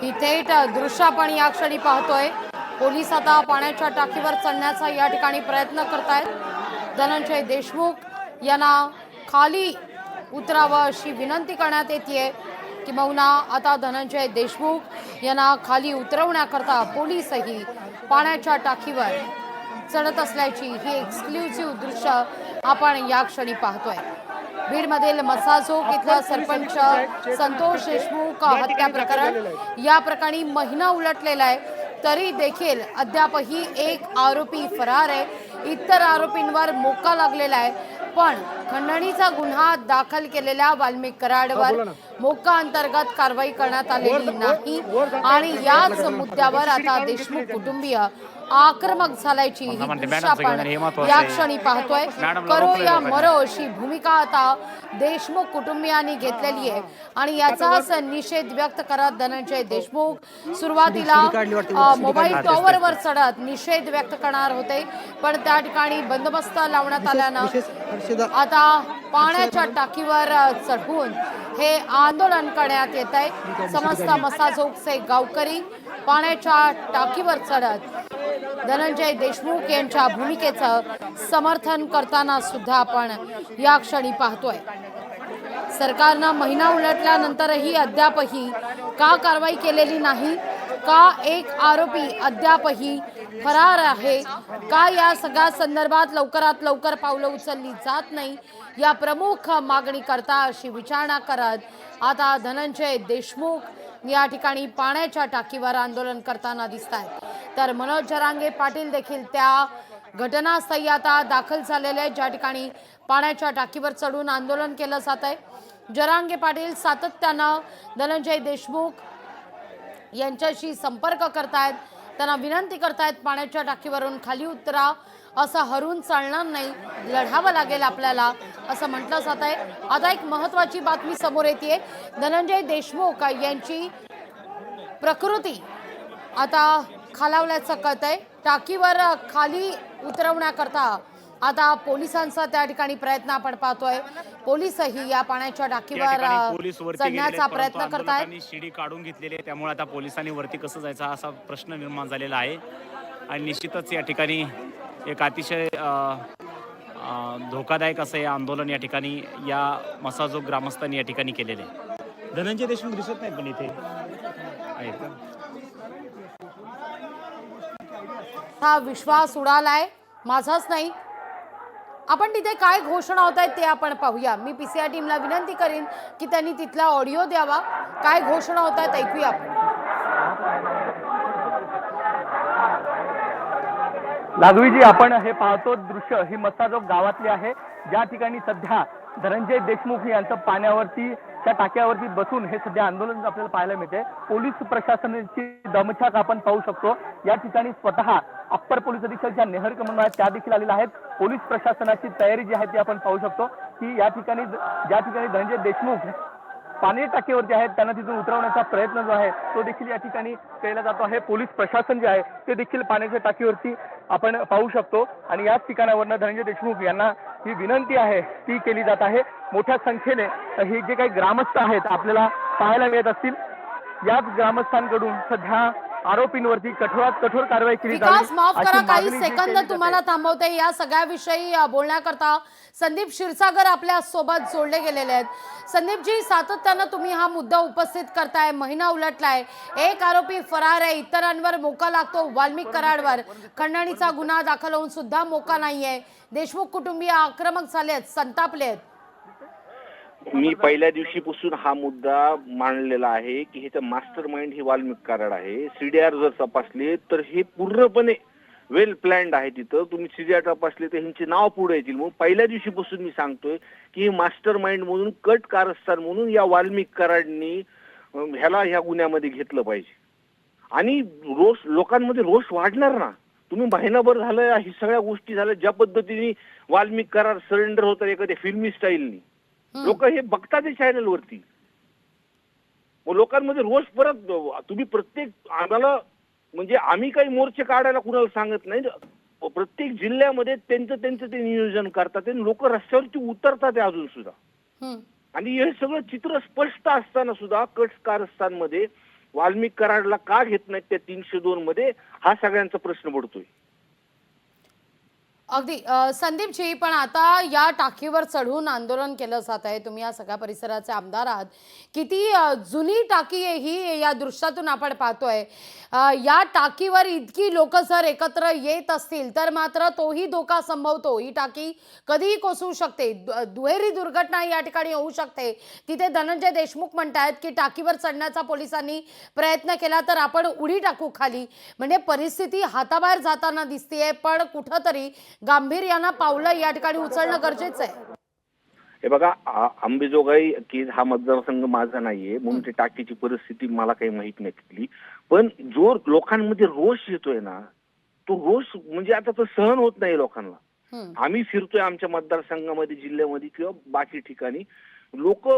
ही थेट दृश्य आपण या क्षणी पाहतोय। पोलीस आता पाण्याच्या टाकीवर चढण्याचा या ठिकाणी प्रयत्न करतायत। धनंजय देशमुख यांना खाली उतरावं अशी विनंती करण्यात येते। किंबहुना आता धनंजय देशमुख यांना खाली उतरवण्याकरता पोलीसही पाण्याच्या टाकीवर चढत असल्याची ही एक्सक्लुसिव्ह दृश्य आपण या क्षणी पाहतोय। बीडमधील मसाजोग इथलं सरपंच संतोष देशमुख हत्या प्रकरण या प्रकरणी महिना उलटलेला आहे, तरी देखील अद्यापही एक आरोपी फरार आहे। इतर आरोपींवर मोका लागलेला आहे, पण खंडणीचा गुन्हा दाखल केलेल्या वाल्मिक कराडवर मोका अंतर्गत कारवाई करण्यात आलेली नाही आणि याच मुद्द्यावर आता देशमुख कुटुंबीय आक्रमक झाल्याची ही दृश्य आपण या क्षणी पाहतोय। करो या मरो अशी भूमिका आता देशमुख कुटुंबियांनी घेतलेली आहे आणि याचाच निषेध व्यक्त करत धनंजय देशमुख सुरुवातीला मोबाईल टॉवरवर चढत निषेध व्यक्त करणार होते, पण त्या ठिकाणी बंदोबस्त लावण्यात आल्यानं आता पाण्याच्या टाकीवर चढून हे आंदोलन करण्यात येत आहे। समस्त मसाजोगचे गावकरी पाण्याच्या टाकीवर चढत धनंजय देशमुख यांच्या भूमिकेचं समर्थन करताना सुद्धा आपण या क्षणी पाहतोय। सरकारनं महिना उलटल्यानंतरही अद्यापही का कारवाई केलेली नाही, का एक आरोपी अद्यापही फरार आहे, का या सगळ्या संदर्भात लवकरात लवकर पावलं उचलली जात नाही, या प्रमुख मागणी करता अशी विचारणा करत आता धनंजय देशमुख या ठिकाणी पाण्याच्या टाकीवर आंदोलन करताना दिसत आहेत। तर मनोज जरांगे पाटील देखील त्या घटनास्थळी आता दाखल झालेले आहेत, ज्या ठिकाणी पाण्याच्या टाकीवर चढून आंदोलन केलं जात आहे। जरांगे पाटील सातत्यानं धनंजय देशमुख यांच्याशी संपर्क करतायत, त्यांना विनंती करतायत पाण्याच्या टाकीवरून खाली उतरा, असं हरून चालणार नाही, लढावं लागेल आपल्याला असं म्हटलं जात आहे। आता एक महत्त्वाची बातमी समोर येते, धनंजय देशमुख यांची प्रकृती आता खालावल्याचं कळतंय। टाकीवर खाली उतरवण्याकरता आता पोलिसांचा त्या ठिकाणी प्रयत्न आपण पाहतोय। पोलीसही या पाण्याच्या टाकीवर चढण्याचा प्रयत्न करतायत। शिडी काढून घेतलेली आहे, त्यामुळे आता पोलिसांनी वरती कसं जायचं असा प्रश्न निर्माण झालेला आहे आणि निश्चितच या ठिकाणी एक अतिशय धोकादायक असं हे आंदोलन या ठिकाणी या मसाजोग ग्रामस्थांनी या ठिकाणी केलेले आहे। धनंजय देशमुख दिसत नाही पण इथे आहेत का? हा विश्वास उडालाय, माझाच नाही। आपण तिथे काय घोषणा होत आहेत ते आपण पाहूया। मी पीसीआर टीमला विनंती करीन की त्यांनी तिथला ऑडिओ द्यावा, काय घोषणा होत आहेत ऐकूया आपण। लागवीजी, आपण हे पाहतो दृश्य ही मसाजोग गावातली आहे, ज्या ठिकाणी सध्या धनंजय देशमुख यांचं पाण्यावरती त्या टाक्यावरती बसून हे सध्या आंदोलन आपल्याला पाहायला मिळते। पोलीस प्रशासनाची दमछाक आपण पाहू शकतो। या ठिकाणी स्वतः अप्पर पोलीस अधीक्षक ज्या नेहर म्हणून आहेत त्या देखील आलेल्या आहेत। पोलीस प्रशासनाची तयारी जी आहे ती आपण पाहू शकतो की या ठिकाणी ज्या ठिकाणी धनंजय देशमुख पाणी टाकीवरती आहेत त्यांना तिथून उतरवण्याचा प्रयत्न जो आहे तो देखील या ठिकाणी केला जातो आहे। पोलीस प्रशासन जे आहे ते देखील पाण्याच्या टाकीवरती आपण पाहू शकतो आणि याच ठिकाणावरनं धनंजय देशमुख यांना ही विनंती आहे ती केली जात आहे। मोठ्या संख्येने हे जे काही ग्रामस्थ आहेत आपल्याला पाहायला मिळत असतील, याच ग्रामस्थांकडून सध्या आरोपींवरती कठोरात कठोर कारवाई केली जावी। विकास माफ करा, काही सेकंद तुम्हाला थांबवते। या सगळ्या विषयी बोलण्याकरता संदीप क्षीरसागर आपल्या सोबत जोडले गेलेले आहेत। संदीपजी, सातत्यानं तुम्ही हा मुद्दा उपस्थित करताय, महिना उलटलाय, एक आरोपी फरार आहे, इतरांवर मोका लागतो, वाल्मिक कराडवर खंडणीचा गुन्हा दाखल होऊन सुद्धा मोका नाहीये, देशमुख कुटुंबीय आक्रमक झालेत, संतापलेत। मी पहिल्या दिवशीपासून हा मुद्दा मांडलेला आहे की ह्याचं मास्टर माइंड ही वाल्मिक कराड आहे। सीडीआर जर तपासले तर हे पूर्णपणे वेल प्लॅन्ड आहे। तिथं तुम्ही सीडीआर तपासले तर ह्यांचे नाव पुढे येतील। म्हणून पहिल्या दिवशीपासून मी सांगतोय की मास्टर माइंड म्हणून, कट कारस्थान म्हणून या वाल्मिक कराडनी ह्या गुन्ह्यामध्ये घेतलं पाहिजे आणि रोष लोकांमध्ये रोष वाढणार ना। तुम्ही महिनाभर झालं ही सगळ्या गोष्टी झाल्या, ज्या पद्धतीने वाल्मिक कराड सरेंडर होतात एखाद्या फिल्मी स्टाईलनी, लोक हे बघतात चॅनल वरती, मग लोकांमध्ये रोष परत तुम्ही प्रत्येक आम्हाला म्हणजे आम्ही काही मोर्चे काढायला कुणाला सांगत नाही, प्रत्येक जिल्ह्यामध्ये त्यांचं ते नियोजन करतात, लोक रस्त्यावरती उतरतात अजून सुद्धा। आणि हे सगळं चित्र स्पष्ट असताना सुद्धा कट कारस्थानमध्ये वाल्मिक कराडला का घेत नाहीत त्या 302 मध्ये, हा सगळ्यांचा प्रश्न पडतोय. अगदी संदीपजी, पण आता या टाकीवर चढून आंदोलन केलं जात आहे. तुम्ही या सगळ्या परिसराचे आमदार आहात. किती जुनी टाकी आहे ही, या दृश्यातून आपण पाहतोय. या टाकीवर इतकी लोक जर एकत्र येत असतील तर मात्र तोही धोका संभवतो. ही टाकी कधीही कोसळू शकते, दुहेरी दुर्घटना या ठिकाणी होऊ शकते. तिथे धनंजय देशमुख म्हणतायत की टाकीवर चढण्याचा पोलिसांनी प्रयत्न केला तर आपण उडी टाकू खाली. म्हणजे परिस्थिती हाताबाहेर जाताना दिसतेय, पण कुठंतरी गांभीर्यानं पावलं या ठिकाणी उचलणं गरजेचं आहे. हे बघा, अंबेजोगाई की हा मतदारसंघ माझा नाहीये म्हणून ते टाकीची परिस्थिती मला काही माहित नाही तिथली, पण जो लोकांमध्ये रोष येतोय ना, तो रोष म्हणजे आता तो सहन होत नाही लोकांना. आम्ही फिरतोय आमच्या मतदारसंघामध्ये, जिल्ह्यामध्ये किंवा बाकी ठिकाणी, लोक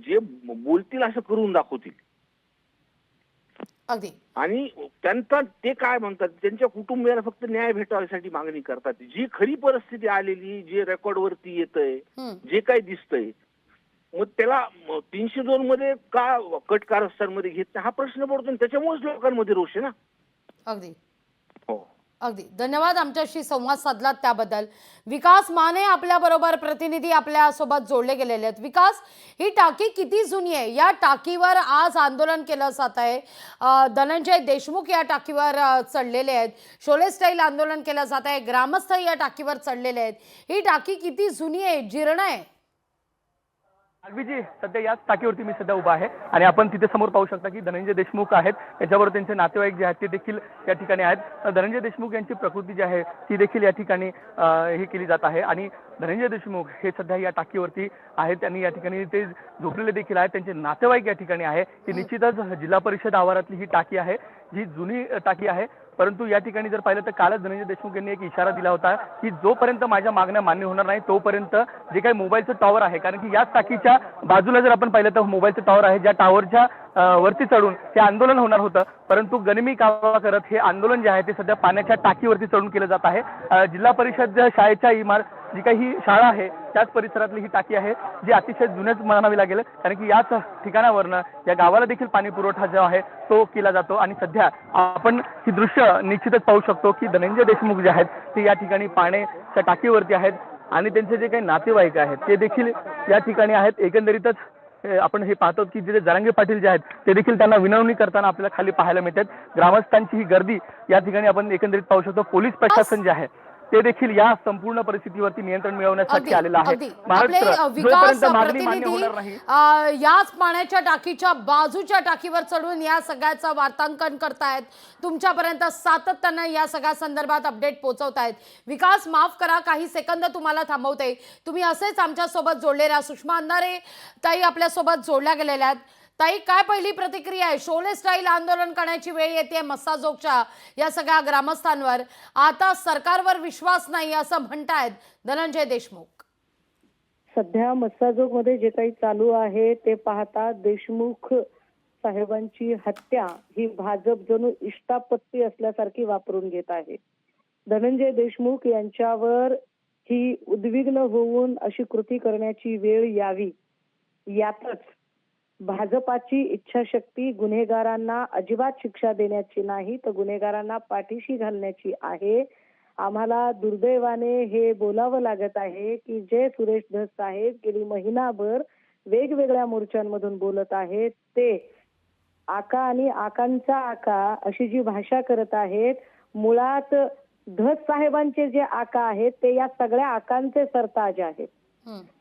जे बोलतील असं करून दाखवतील. अगदी. आणि त्यांचा ते काय म्हणतात, त्यांच्या कुटुंबियाला फक्त न्याय भेटावण्यासाठी मागणी करतात. जी खरी परिस्थिती आलेली, जे रेकॉर्ड वरती येतंय, जे काही दिसतंय, मग त्याला 302 मध्ये का कट कारस्थानमध्ये घेत नाही हा प्रश्न पडतो. त्याच्यामुळेच लोकांमध्ये रोष आहे ना. अगदी हो, अगदी. धन्यवाद आमच्याशी संवाद साधलात त्याबद्दल. विकास माने आपल्या बरोबर प्रतिनिधी आपल्या सोबत जोडले गेलेले आहेत. विकास, ही टाकी किती जुनी आहे? या टाकीवर आज आंदोलन केलं जात आहे. धनंजय देशमुख या टाकीवर चढलेले आहेत. शोले स्टाईल आंदोलन केलं जात आहे. ग्रामस्थ या टाकीवर चढलेले आहेत. ही टाकी किती जुनी आहे, जीर्ण आहे? जी सध्या याच टाकीवरती मी सध्या उभा आहे आणि आपण तिथे समोर पाहू शकता की धनंजय देशमुख आहेत, त्याच्याबरोबर त्यांचे नातेवाईक जे आहेत ते देखील या ठिकाणी आहेत. धनंजय देशमुख यांची प्रकृती जी आहे ती देखील या ठिकाणी हे केली जात आहे आणि धनंजय देशमुख हे सध्या या टाकीवरती आहेत. त्यांनी या ठिकाणी ते झोपलेले देखील आहेत. त्यांचे नातेवाईक या ठिकाणी आहे. ही निश्चितच जिल्हा परिषद आवारातली ही टाकी आहे, जी जुनी टाकी आहे. परंतु या ठिकाणी जर पाहिलं तर कालच धनंजय देशमुख यांनी एक इशारा दिला होता की जोपर्यंत माझ्या मागण्या मान्य होणार नाही तोपर्यंत जे काही मोबाईलचं टॉवर आहे, कारण की याच टाकीच्या बाजूला जर आपण पाहिलं तर मोबाईलचं टॉवर आहे, ज्या टॉवरच्या वरती चढून हे आंदोलन होणार होतं. परंतु गनिमी कावा करत हे आंदोलन जे आहे ते सध्या पाण्याच्या टाकीवरती चढून केलं जात आहे. जिल्हा परिषद शाळेच्या इमारत जी काही ही शाळा आहे त्याच परिसरातली ही टाकी आहे, जी अतिशय जुनेच म्हणावी लागेल, कारण की याच ठिकाणावरनं या गावाला देखील पाणी पुरवठा जो आहे तो केला जातो. आणि सध्या आपण ही दृश्य निश्चितच पाहू शकतो की धनंजय देशमुख जे आहेत ते या ठिकाणी पाण्याच्या टाकीवरती आहेत आणि त्यांचे जे काही नातेवाईक आहेत ते देखील या ठिकाणी आहेत. एकंदरीतच आपण हे पाहतो की जे जरांगे पाटील जे आहेत ते देखील त्यांना विनवणी करताना आपल्याला खाली पाहायला मिळतात. ग्रामस्थांची ही गर्दी या ठिकाणी आपण एकंदरीत पाहू शकतो. पोलीस प्रशासन जे आहे ते देखील या संपूर्ण परिस्थितीवरती नियंत्रण मिळवण्यासाठी आलेलं आहे. विकास प्रतिनिधी याच पाण्याच्या टाकीच्या बाजूच्या टाकीवर चढून या सगळ्याचं वार्तांकन करतायत, तुमच्यापर्यंत सातत्यानं या सगळ्या संदर्भात अपडेट पोहोचवतायत. विकास, माफ करा, काही सेकंद तुम्हाला थांबवते. तुम्ही असेच आमच्या सोबत जोडले राहा. सुषमा अंधारे ताई आपल्या सोबत जोडल्या गेलेल्या आहेत. ताई, काय पहिली प्रतिक्रिया आहे? शोले स्टाईल आंदोलन करण्याची वेळ येते मस्साजोगच्या या सगळ्या ग्रामस्थांवर. आता सरकारवर विश्वास नाही असं म्हणतायत धनंजय देशमुख. सध्या मस्साजोगमध्ये जे काही चालू आहे ते पाहता देशमुख साहेबांची हत्या ही भाजप जणू इष्टापत्ती असल्यासारखी वापरून घेत आहे. धनंजय देशमुख यांच्यावर ही उद्विग्न होऊन अशी कृती करण्याची वेळ यावी, यातच भाजपाची इच्छाशक्ती गुन्हेगारांना अजिबात शिक्षा देण्याची नाही तर गुन्हेगारांना पाठीशी घालण्याची आहे. आम्हाला दुर्दैवाने हे बोलावं लागत आहे की जे सुरेश धस साहेब गेली महिनाभर वेगवेगळ्या मोर्चांमधून बोलत आहेत ते आका आणि आकांचा आका अशी जी भाषा करत आहेत, मुळात धस साहेबांचे जे आका आहेत ते या सगळ्या आकांचे सरताज आहेत.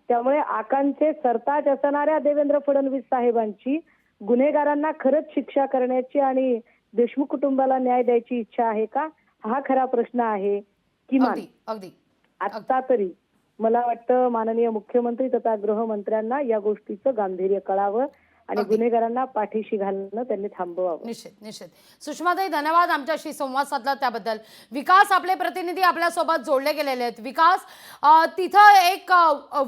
त्यामुळे आकांचे सरताज असणाऱ्या देवेंद्र फडणवीस साहेबांची गुन्हेगारांना खरंच शिक्षा करण्याची आणि देशमुख कुटुंबाला न्याय द्यायची इच्छा आहे का, हा खरा प्रश्न आहे. किमान आता तरी मला वाटतं माननीय मुख्यमंत्री तथा गृहमंत्र्यांना या गोष्टीचं गांभीर्य कळावं आणि गुन्हेगारांना पाठीशी घालणं त्यांनी थांबवावं. निश्चित. सुषमाताई, धन्यवाद आमच्याशी संवाद साधला त्याबद्दल. विकास, आपले प्रतिनिधी आपल्या सोबत जोडले गेलेले आहेत. विकास, तिथं एक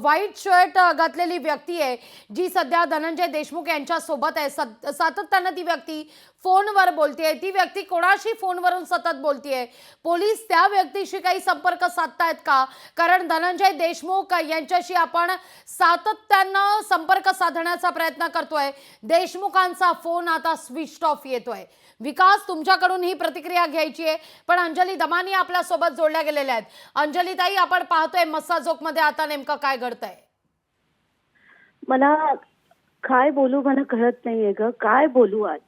व्हाईट शर्ट घातलेली व्यक्ती आहे जी सध्या धनंजय देशमुख यांच्या सोबत आहे. सातत्यानं ती व्यक्ती फोनवर बोलतेय. ती व्यक्ती कोणाशी फोनवरून सतत बोलतेय? पोलीस त्या व्यक्तीशी काही संपर्क साधतायत का? कारण धनंजय देशमुख यांच्याशी आपण सातत्यानं संपर्क साधण्याचा प्रयत्न करतोय. पाहतोय देशमुखांचा फोन आता स्विच ऑफ येतोय. विकास, तुमच्याकडून ही प्रतिक्रिया घ्यायची आहे, पण अंजली दमानी आपल्या सोबत जोडल्या गेलेल्या आहेत. अंजली ताई, आपण पाहतोय मस्साजोगमध्ये आता नेमकं काय घडतंय? मला काय बोलू मला कळत नाहीये ग. काय बोलू आज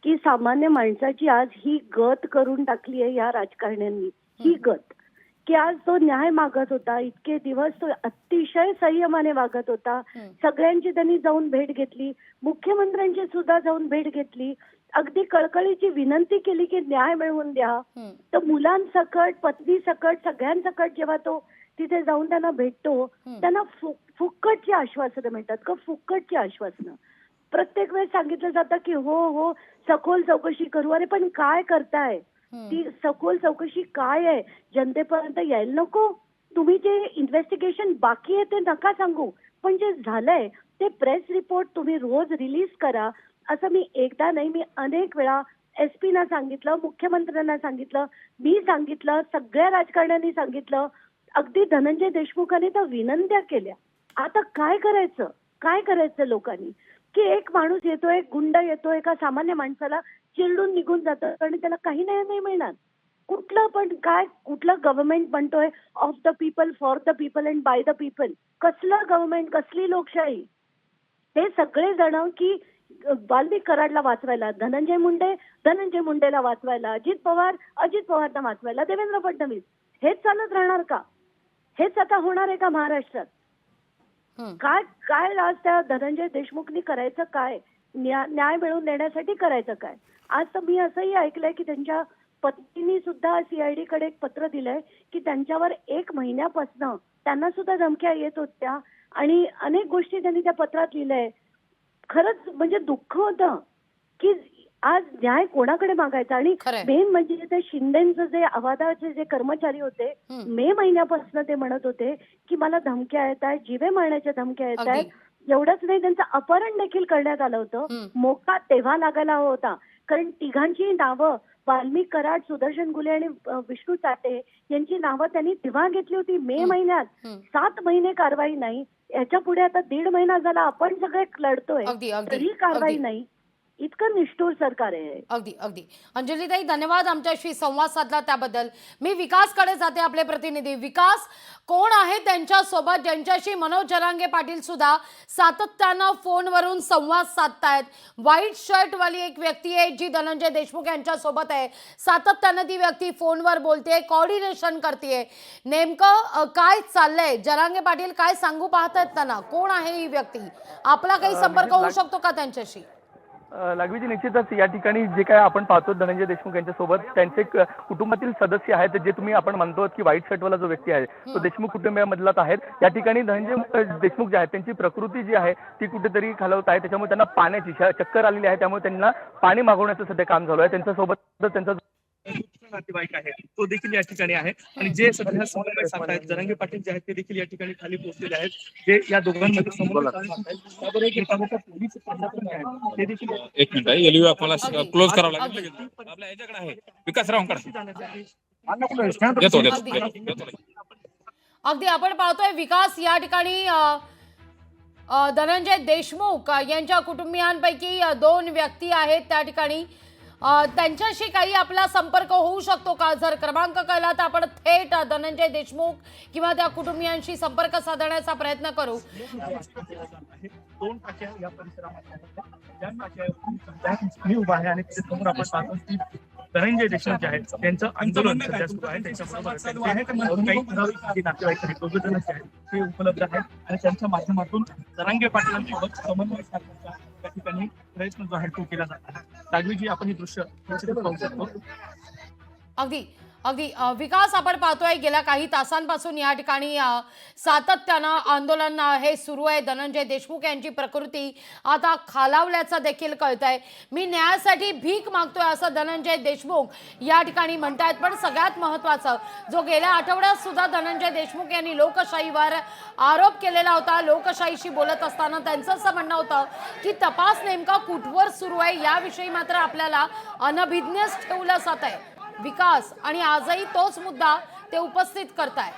की सामान्य माणसाची आज ही गत करून टाकली आहे या राजकारण्यांनी. ही गत की आज तो न्याय मागत होता, इतके दिवस तो अतिशय संयमाने वागत होता. सगळ्यांची त्यांनी जाऊन भेट घेतली, मुख्यमंत्र्यांची सुद्धा जाऊन भेट घेतली, अगदी कळकळीची विनंती केली की न्याय मिळवून द्या. तर मुलांसकट, पत्नी सकट, सगळ्यांसकट जेव्हा तो तिथे जाऊन त्यांना भेटतो, त्यांना फुक्कटची आश्वासनं मिळतात का? फुक्कटची आश्वासनं. प्रत्येक वेळेस सांगितलं जातं की हो सखोल चौकशी करू. अरे पण काय करताय? ती सखोल चौकशी काय आहे? जनतेपर्यंत यायला नको? तुम्ही जे इन्व्हेस्टिगेशन बाकी आहे ते नका सांगू, पण जे झालंय ते प्रेस रिपोर्ट तुम्ही रोज रिलीज करा. असं मी एकदा नाही, मी अनेक वेळा SP ना सांगितलं, मुख्यमंत्र्यांना सांगितलं, मी सांगितलं, सगळ्या राजकारण्यांनी सांगितलं, अगदी धनंजय देशमुखांनी तर विनंत्या केल्या. आता काय करायचं? काय करायचं लोकांनी? की एक माणूस येतोय, गुंड येतोय, एका सामान्य माणसाला चिरडून निघून जातं आणि त्याला काही नाही मिळणार. कुठलं पण काय, कुठलं गव्हर्नमेंट म्हणतोय of the people, for the people and by the people? कसलं गव्हर्नमेंट, कसली लोकशाही? हे सगळे जण की वाल्मिक कराडला वाचवायला, धनंजय मुंडेला वाचवायला, अजित पवारना वाचवायला, देवेंद्र फडणवीस, हेच चालत राहणार का? हेच आता होणार आहे का महाराष्ट्रात? काय आज त्या धनंजय देशमुखनी करायचं काय? न्याय मिळवून देण्यासाठी करायचं काय? आज तर मी असंही ऐकलंय की त्यांच्या पत्नीने सुद्धा CID कडे एक पत्र दिलंय की त्यांच्यावर 1 महिन्यापासून त्यांना सुद्धा धमक्या येत होत्या आणि अनेक गोष्टी त्यांनी त्या पत्रात लिहिलंय. खरंच म्हणजे दुःख होतं की आज न्याय कोणाकडे मागायचा. आणि मेन म्हणजे ते शिंदेचं जे अवाधाचे जे कर्मचारी होते, मे महिन्यापासून ते म्हणत होते की मला धमक्या येत आहेत, जीवे मारण्याच्या धमक्या येत आहेत. एवढंच नाही, त्यांचं अपहरण देखील करण्यात आलं होतं. मोका तेव्हा लागायला हवा होता, कारण तिघांची नावं, वाल्मिक कराड, सुदर्शन गुले आणि विष्णू चाटे यांची नावं त्यांनी तेव्हा घेतली होती मे महिन्यात. 7 महिने कारवाई नाही. याच्या पुढे आता 1.5 महिना झाला आपण सगळे लढतोय, तरी कारवाई नाही. इतकं निष्ठुर सरकार आहे. अगदी अंजलीताई, धन्यवाद आमच्याशी संवाद साधला त्याबद्दल. मी विकासकडे जाते, आपले प्रतिनिधी. विकास, कोण आहे त्यांच्यासोबत ज्यांच्याशी मनोज जरांगे पाटील सुद्धा सातत्यानं फोनवरून संवाद साधतायत? व्हाईट शर्ट वाली एक व्यक्ती आहे जी धनंजय देशमुख यांच्यासोबत आहे. सातत्यानं ती व्यक्ती फोनवर बोलते, कोऑर्डिनेशन करते. नेमकं काय चाललंय? जरांगे पाटील काय सांगू पाहतायत त्यांना? कोण आहे ही व्यक्ती? आपला काही संपर्क होऊ शकतो का त्यांच्याशी? लागवीजी, निश्चितच या ठिकाणी जे काय आपण पाहतो धनंजय देशमुख यांच्यासोबत त्यांचे कुटुंबातील सदस्य आहेत, जे तुम्ही आपण म्हणतो की व्हाईट शर्टवाला जो व्यक्ती आहे तो देशमुख कुटुंबामधलाच आहे. या ठिकाणी धनंजय देशमुख जे आहेत त्यांची प्रकृती जी आहे ती कुठेतरी खालवत आहे. त्याच्यामुळे त्यांना पाण्याची चक्कर आलेली आहे, त्यामुळे त्यांना पाणी मागवण्याचं सध्या काम चालू आहे. त्यांच्यासोबत त्यांचा नातेवाईक आहे तो देखील या ठिकाणी आहे आणि जे सध्या समन्वय साधतायत जरांगे पाटील जे आहेत ते देखील या ठिकाणी खाली पोहोचलेले आहेत. जे या दोघांमध्ये समन्वय ते देखील. एक मिनिट आहे, आपल्याला क्लोज करावं लागेल. आपल्या याच्याकडे आहे विकासरावांकडे. अगदी आपण पाहतोय विकास, या ठिकाणी धनंजय देशमुख यांच्या कुटुंबियांपैकी 2 व्यक्ती आहेत त्या ठिकाणी. त्यांच्याशी काही आपला संपर्क होऊ शकतो का? जर क्रमांक कळला तर आपण थेट धनंजय देशमुख किंवा त्या कुटुंबियांशी संपर्क साधण्याचा प्रयत्न करू. 2 टाक्या या परिसरामध्ये मी उभा आहे आणि समोर आपण पाहतो की धनंजय देशमुख जे आहेत त्यांचं आंदोलन सध्या सुरू आहे. त्यांच्याबरोबर काही नातेवाईक आहेत, 2 जण आहेत ते उपलब्ध आहेत आणि त्यांच्या माध्यमातून जरांगे पाटलांसोबत समन्वय साधण्याचा त्या ठिकाणी प्रयत्न जो आहे तो केला जात आहे. लागवीजी, आपण हे दृश्य पाहू शकतो. अगदी विकास, आपण पाहतोय गेल्या काही तासांपासून या ठिकाणी सातत्यानं आंदोलन हे सुरू आहे. धनंजय देशमुख यांची प्रकृती आता खालावल्याचं देखील कळतंय. मी न्यायासाठी भीक मागतोय असं धनंजय देशमुख या ठिकाणी म्हणतायत. पण सगळ्यात महत्त्वाचं, जो गेल्या आठवड्यात सुद्धा धनंजय देशमुख यांनी लोकशाहीवर आरोप केलेला होता, लोकशाहीशी बोलत असताना त्यांचं असं म्हणणं होतं की तपास नेमका कुठवर सुरू आहे याविषयी मात्र आपल्याला अनभिज्ञच ठेवलं जात आहे. विकास, आणि आजही तोच मुद्दा ते उपस्थित करतायत.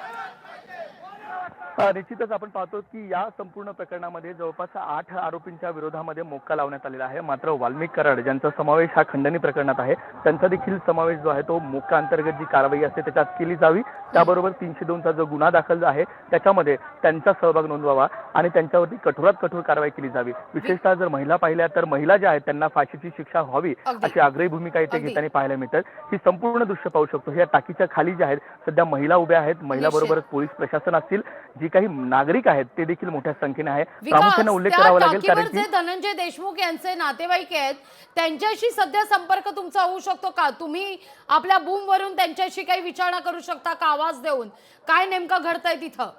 निश्चितच आपण पाहतो की या संपूर्ण प्रकरणामध्ये जवळपास 8 आरोपींच्या विरोधामध्ये मोक्का लावण्यात आलेला आहे. मात्र वाल्मिक कराड ज्यांचा समावेश हा खंडणी प्रकरणात आहे त्यांचा देखील समावेश जो आहे तो मोक्का अंतर्गत जी कारवाई असते त्याच्यात केली जावी. त्याबरोबर 302 चा जो गुन्हा दाखल आहे त्याच्यामध्ये त्यांचा सहभाग नोंदवावा आणि त्यांच्यावरती कठोरात कठोर कारवाई केली जावी. विशेषतः जर महिला पाहिल्या तर महिला ज्या आहेत त्यांना फाशीची शिक्षा व्हावी अशी आग्रही भूमिका इथे घेताना पाहायला मिळतात. ही संपूर्ण दृश्य पाहू शकतो. या टाकीच्या खाली जे आहेत सध्या महिला उभ्या आहेत. महिलाबरोबरच पोलीस प्रशासन असतील जी काही नागरिक आहेत ते देखील मोठ्या संख्येने आहे. प्रामुख्याने उल्लेख करावा लागेल कारण की धनंजय देशमुख यांचे नातेवाईक आहेत त्यांच्याशी सध्या संपर्क तुमचा होऊ शकतो का? तुम्ही आपल्या बूम वरून त्यांच्याशी काही विचारणा करू शकता का आवाज देऊन? काय नेमकं घडतंय तिथं?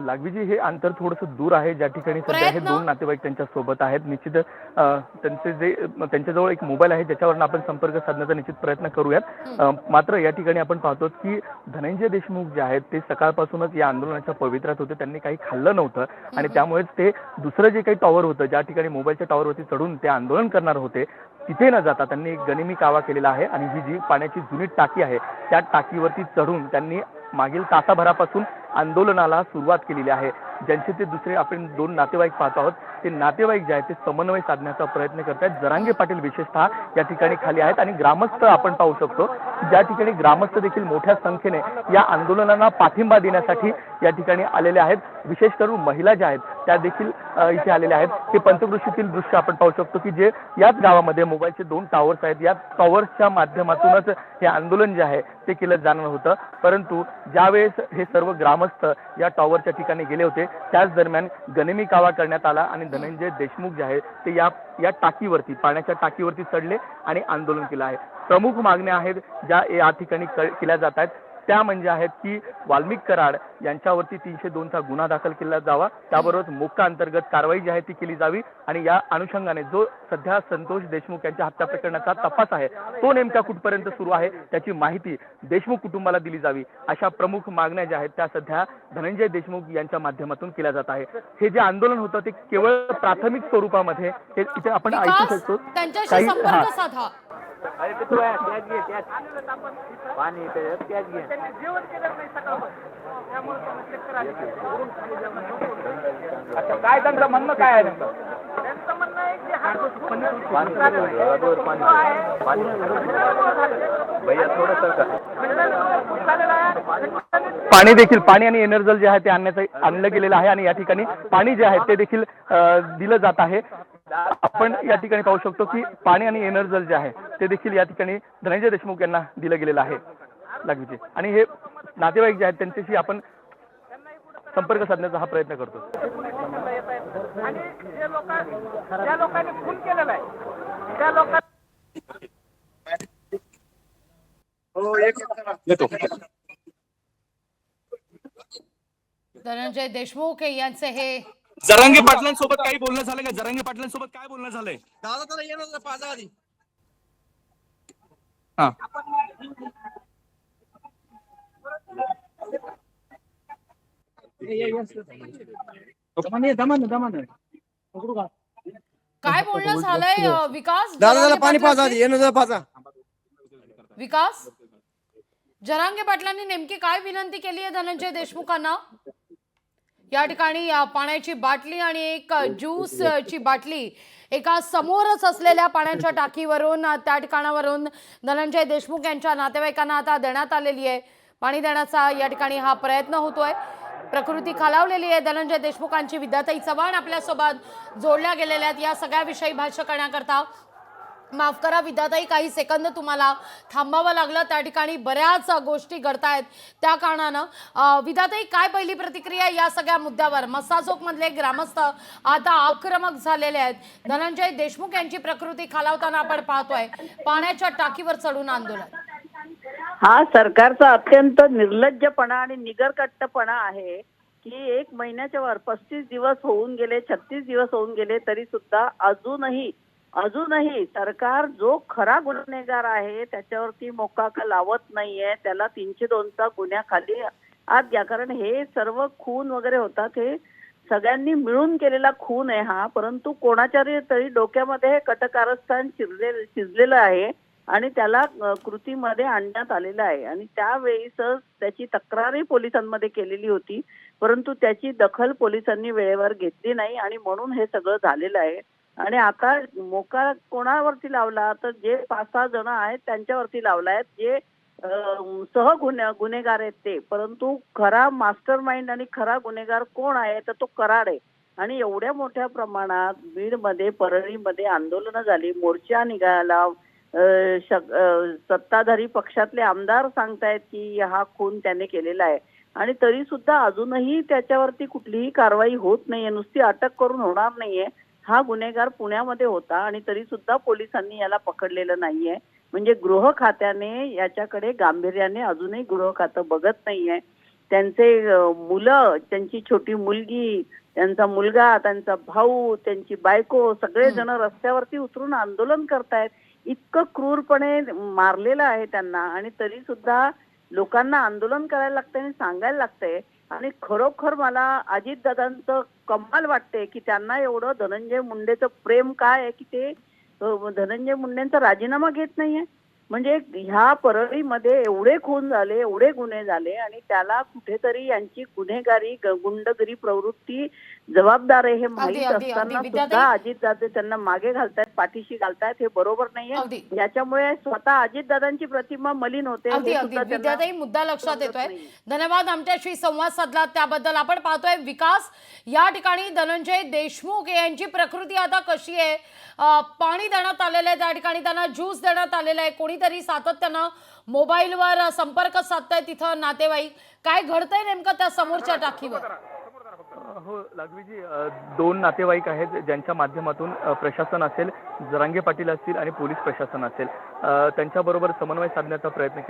लागवीजी हे अंतर थोडंसं दूर आहे ज्या ठिकाणी सध्या हे दोन नातेवाईक त्यांच्या सोबत आहेत. निश्चितच त्यांच्याजवळ एक मोबाईल आहे ज्याच्यावरून आपण संपर्क साधण्याचा निश्चित प्रयत्न करूयात. मात्र या ठिकाणी आपण पाहतो की धनंजय देशमुख जे आहेत ते सकाळपासूनच या आंदोलनाच्या पवित्र्यात होते. त्यांनी काही खाल्लं नव्हतं आणि त्यामुळेच ते दुसरं जे काही टॉवर होतं ज्या ठिकाणी मोबाईलच्या टॉवरवरती चढून ते आंदोलन करणार होते तिथे न जाता त्यांनी एक गनिमी कावा केलेला आहे आणि ही जी पाण्याची जुनी टाकी आहे त्या टाकीवरती चढून त्यांनी मागील तासाभरापासून आंदोलनाला सुरुवात केलेली आहे. ज्यांचे ते दुसरे आपण दोन नातेवाईक पाहत आहोत ते नातेवाईक जे आहेत ते समन्वय साधण्याचा प्रयत्न करतात. जरांगे पाटील विशेषतः या ठिकाणी खाली आहेत आणि ग्रामस्थ आपण पाहू शकतो ज्या ठिकाणी ग्रामस्थ देखील मोठ्या संख्येने या आंदोलनाला पाठिंबा देण्यासाठी या ठिकाणी आलेले आहेत. विशेष करून महिला ज्या आहेत त्या देखील इथे आलेल्या आहेत. हे पंचकृषीतील दृश्य आपण पाहू शकतो की जे याच गावामध्ये मोबाईलचे 2 टॉवर्स आहेत. या टॉवर्सच्या माध्यमातूनच हे आंदोलन जे आहे ते केलं जाणार होतं. परंतु ज्यावेळेस हे सर्व ग्रामस्थ या टॉवरच्या ठिकाणी गेले होते त्याच दरम्यान गनिमी कावा करण्यात आला आणि धनंजय देशमुख जे आहे ते या टाकीवरती पाण्याच्या टाकीवरती चढले आणि आंदोलन केलं आहे. प्रमुख मागण्या आहेत ज्या या ठिकाणी केल्या जात आहेत त्या म्हणजे आहेत की वाल्मिक कराड यांच्यावरती 302 चा गुन्हा दाखल केला जावा. त्याबरोबरच मोक्का अंतर्गत कारवाई जी आहे ती केली जावी आणि या अनुषंगाने जो सध्या संतोष देशमुख यांच्या हत्या प्रकरणाचा तपास आहे तो नेमका कुठपर्यंत सुरू आहे त्याची माहिती देशमुख कुटुंबाला दिली जावी. अशा प्रमुख मागण्या ज्या आहेत त्या सध्या धनंजय देशमुख यांच्या माध्यमातून केल्या जात आहे. हे जे आंदोलन होतं ते केवळ प्राथमिक स्वरूपामध्ये हे इथे आपण ऐकू शकतो. त्यांच्याशी संपर्क साधा. काय त्यांचं म्हणणं काय आहे? पाणी देखील पाणी आणि एनर्जल जे आहे ते आणलं गेलेलं आहे आणि या ठिकाणी पाणी जे आहे ते देखील दिलं जात आहे. आपण या ठिकाणी पाहू शकतो की पाणी आणि एनर्जल जे आहे ते देखील या ठिकाणी धनंजय देशमुख यांना दिलं गेलेलं आहे लागवीचे. आणि हे नातेवाईक जे आहेत त्यांच्याशी आपण संपर्क साधण्याचा हा प्रयत्न करतो. आणि ज्या लोकांनी खून केलेला आहे त्या लोकांना धनंजय देशमुख यांचे हे जरांगे पाटलांसोबत काही बोलणं झालं का? जरांगे पाटलांसोबत काय बोलणं झालंय? दादा त्याला येणार पाजा आधी. हा काय बोलणं झालंय विकास? दादा पाणी पाजा आधी येणं पाजा. विकास जरांगे पाटलांनी नेमकी काय विनंती केली आहे धनंजय देशमुखांना? या ठिकाणी पाण्याची बाटली आणि एक ज्यूसची बाटली एका समोरच असलेल्या पाण्याच्या टाकीवरून त्या ठिकाणावरून धनंजय देशमुख यांच्या नातेवाईकांना आता देण्यात आलेली आहे. पाणी देण्याचा या ठिकाणी हा प्रयत्न होतोय. प्रकृती खालावलेली आहे धनंजय देशमुखांची. विद्याताई चव्हाण आपल्यासोबत जोडल्या गेलेल्या आहेत या सगळ्याविषयी भाष्य करण्याकरता. माफ करा विद्याताई, काही सेकंद तुम्हाला थांबावं लागलं. त्या ठिकाणी बऱ्याच गोष्टी घडतायत त्या कारणानं. विद्याताई, काय पहिली प्रतिक्रिया या सगळ्या मुद्द्यावर? मस्साजोग मधले ग्रामस्थ आता आक्रमक झालेले आहेत. धनंजय देशमुख यांची प्रकृती खालावताना आपण पाहतोय. पाण्याच्या टाकीवर चढून आंदोलन. हा सरकारचा अत्यंत निर्लज्जपणा आणि निगरकट्टपणा आहे की 1 महिन्याच्या वर 35 दिवस होऊन गेले, 36 दिवस होऊन गेले तरी सुद्धा अजूनही सरकार जो खरा गुन्हेगार आहे त्याच्यावरती मोक्का लावत नाहीये. त्याला 302 चा गुन्ह्याखाली आत घ्या. कारण हे सर्व खून वगैरे होतात हे सगळ्यांनी मिळून केलेला खून आहे हा. परंतु कोणाच्या तरी डोक्यामध्ये हे कटकारस्थान शिजलेलं आहे आणि त्याला कृतीमध्ये आणण्यात आलेलं आहे. आणि त्यावेळीच त्याची तक्रारही पोलिसांमध्ये केलेली होती. परंतु त्याची दखल पोलिसांनी वेळेवर घेतली नाही आणि म्हणून हे सगळं झालेलं आहे. आणि आता मोका कोणावरती लावला तर जे 5-6 जण आहेत त्यांच्यावरती लावला आहे, जे गुन्हेगार आहेत ते. परंतु खरा मास्टर माइंड आणि खरा गुन्हेगार कोण आहे तर तो कराड आहे. आणि एवढ्या मोठ्या प्रमाणात बीडमध्ये, परळीमध्ये आंदोलनं झाली, मोर्चा निघाला, सत्ताधारी पक्षातले आमदार सांगतायत की हा खून त्याने केलेला आहे आणि तरी सुद्धा अजूनही त्याच्यावरती कुठलीही कारवाई होत नाहीये, नुसती अटक करून होणार नाहीये. हा गुन्हेगार पुण्यामध्ये होता आणि तरी सुद्धा पोलिसांनी याला पकडलेलं नाहीये. म्हणजे गृह खात्याने याच्याकडे गांभीर्याने अजूनही गृह खातं बघत नाहीये. त्यांचे मुलं, त्यांची छोटी मुलगी, त्यांचा मुलगा, त्यांचा भाऊ, त्यांची बायको सगळेजण रस्त्यावरती उतरून आंदोलन करतायत. इतकं क्रूरपणे मारलेलं आहे त्यांना आणि तरी सुद्धा लोकांना आंदोलन करायला लागतंय आणि सांगायला लागतंय. आणि खरोखर मला अजितदादांचं कमाल वाटते की त्यांना एवढं धनंजय मुंडेचं प्रेम काय आहे की ते धनंजय मुंडेंचा राजीनामा घेत नाहीये. म्हणजे ह्या परळीमध्ये एवढे खून झाले, एवढे गुन्हे झाले आणि त्याला कुठेतरी यांची गुन्हेगारी गुंडगिरी प्रवृत्ती जबाबदार आहे हे माहीत असताना सुद्धा अजितदादा त्यांना मागे घालतायत, पाठीशी घालतायत. हे बरोबर नाहीये. याच्यामुळे स्वतः अजितदादांची प्रतिमा मलिन होते. विद्याताई, मुद्दा लक्षात येतोय. धन्यवाद आमच्याशी संवाद साधला त्याबद्दल. आपण पाहतोय विकास या ठिकाणी धनंजय देशमुख यांची प्रकृती आता कशी आहे? पाणी देण्यात आलेलं आहे, त्या ठिकाणी त्यांना ज्यूस देण्यात आलेला आहे. कोणीतरी सातत्यानं मोबाईलवर संपर्क साधताय तिथं नातेवाईक. काय घडतंय नेमकं त्या समोरच्या टाकीवर? हो लागवीजी, 2 नातेवाईक आहेत ज्यांच्या माध्यमातून प्रशासन असेल, जरांगे पाटील असतील आणि पोलीस प्रशासन असेल त्यांच्याबरोबर समन्वय साधण्याचा प्रयत्न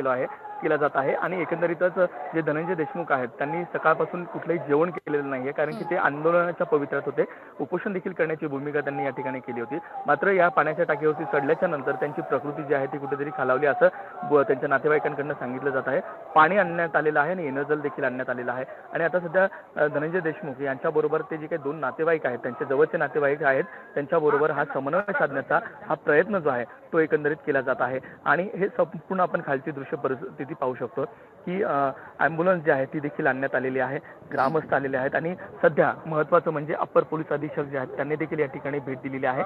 केला जात आहे. आणि एकंदरीतच जे धनंजय देशमुख आहेत त्यांनी सकाळपासून कुठलंही जेवण केलेलं नाहीये, कारण की ते आंदोलनाच्या पवित्र्यात होते. उपोषण देखील करण्याची भूमिका त्यांनी या ठिकाणी केली होती. मात्र या पाण्याच्या टाकीवरती चढल्याच्या नंतर त्यांची प्रकृती जी आहे ती कुठेतरी खालावली असं त्यांच्या नातेवाईकांकडून सांगितलं जात आहे. पाणी आणण्यात आलेलं आहे आणि एनर्जल देखील आणण्यात आलेलं आहे. आणि आता सध्या धनंजय देशमुख यांच्याबरोबर ते जे काही 2 नातेवाईक आहेत, त्यांचे जवळचे नातेवाईक आहेत, त्यांच्याबरोबर हा समन्वय साधण्याचा हा प्रयत्न जो आहे तो एकंदरीत केला जात आहे. आणि हे संपूर्ण आपण खालची दृश्य परिस्थिती पाहू शकतो की ॲम्ब्युलन्स जी आहे ती देखील आणण्यात आलेली आहे, ग्रामस्थ आलेले आहेत. आणि सध्या महत्त्वाचं म्हणजे अप्पर पोलीस अधीक्षक जे आहेत त्यांनी देखील या ठिकाणी भेट दिलेली आहे.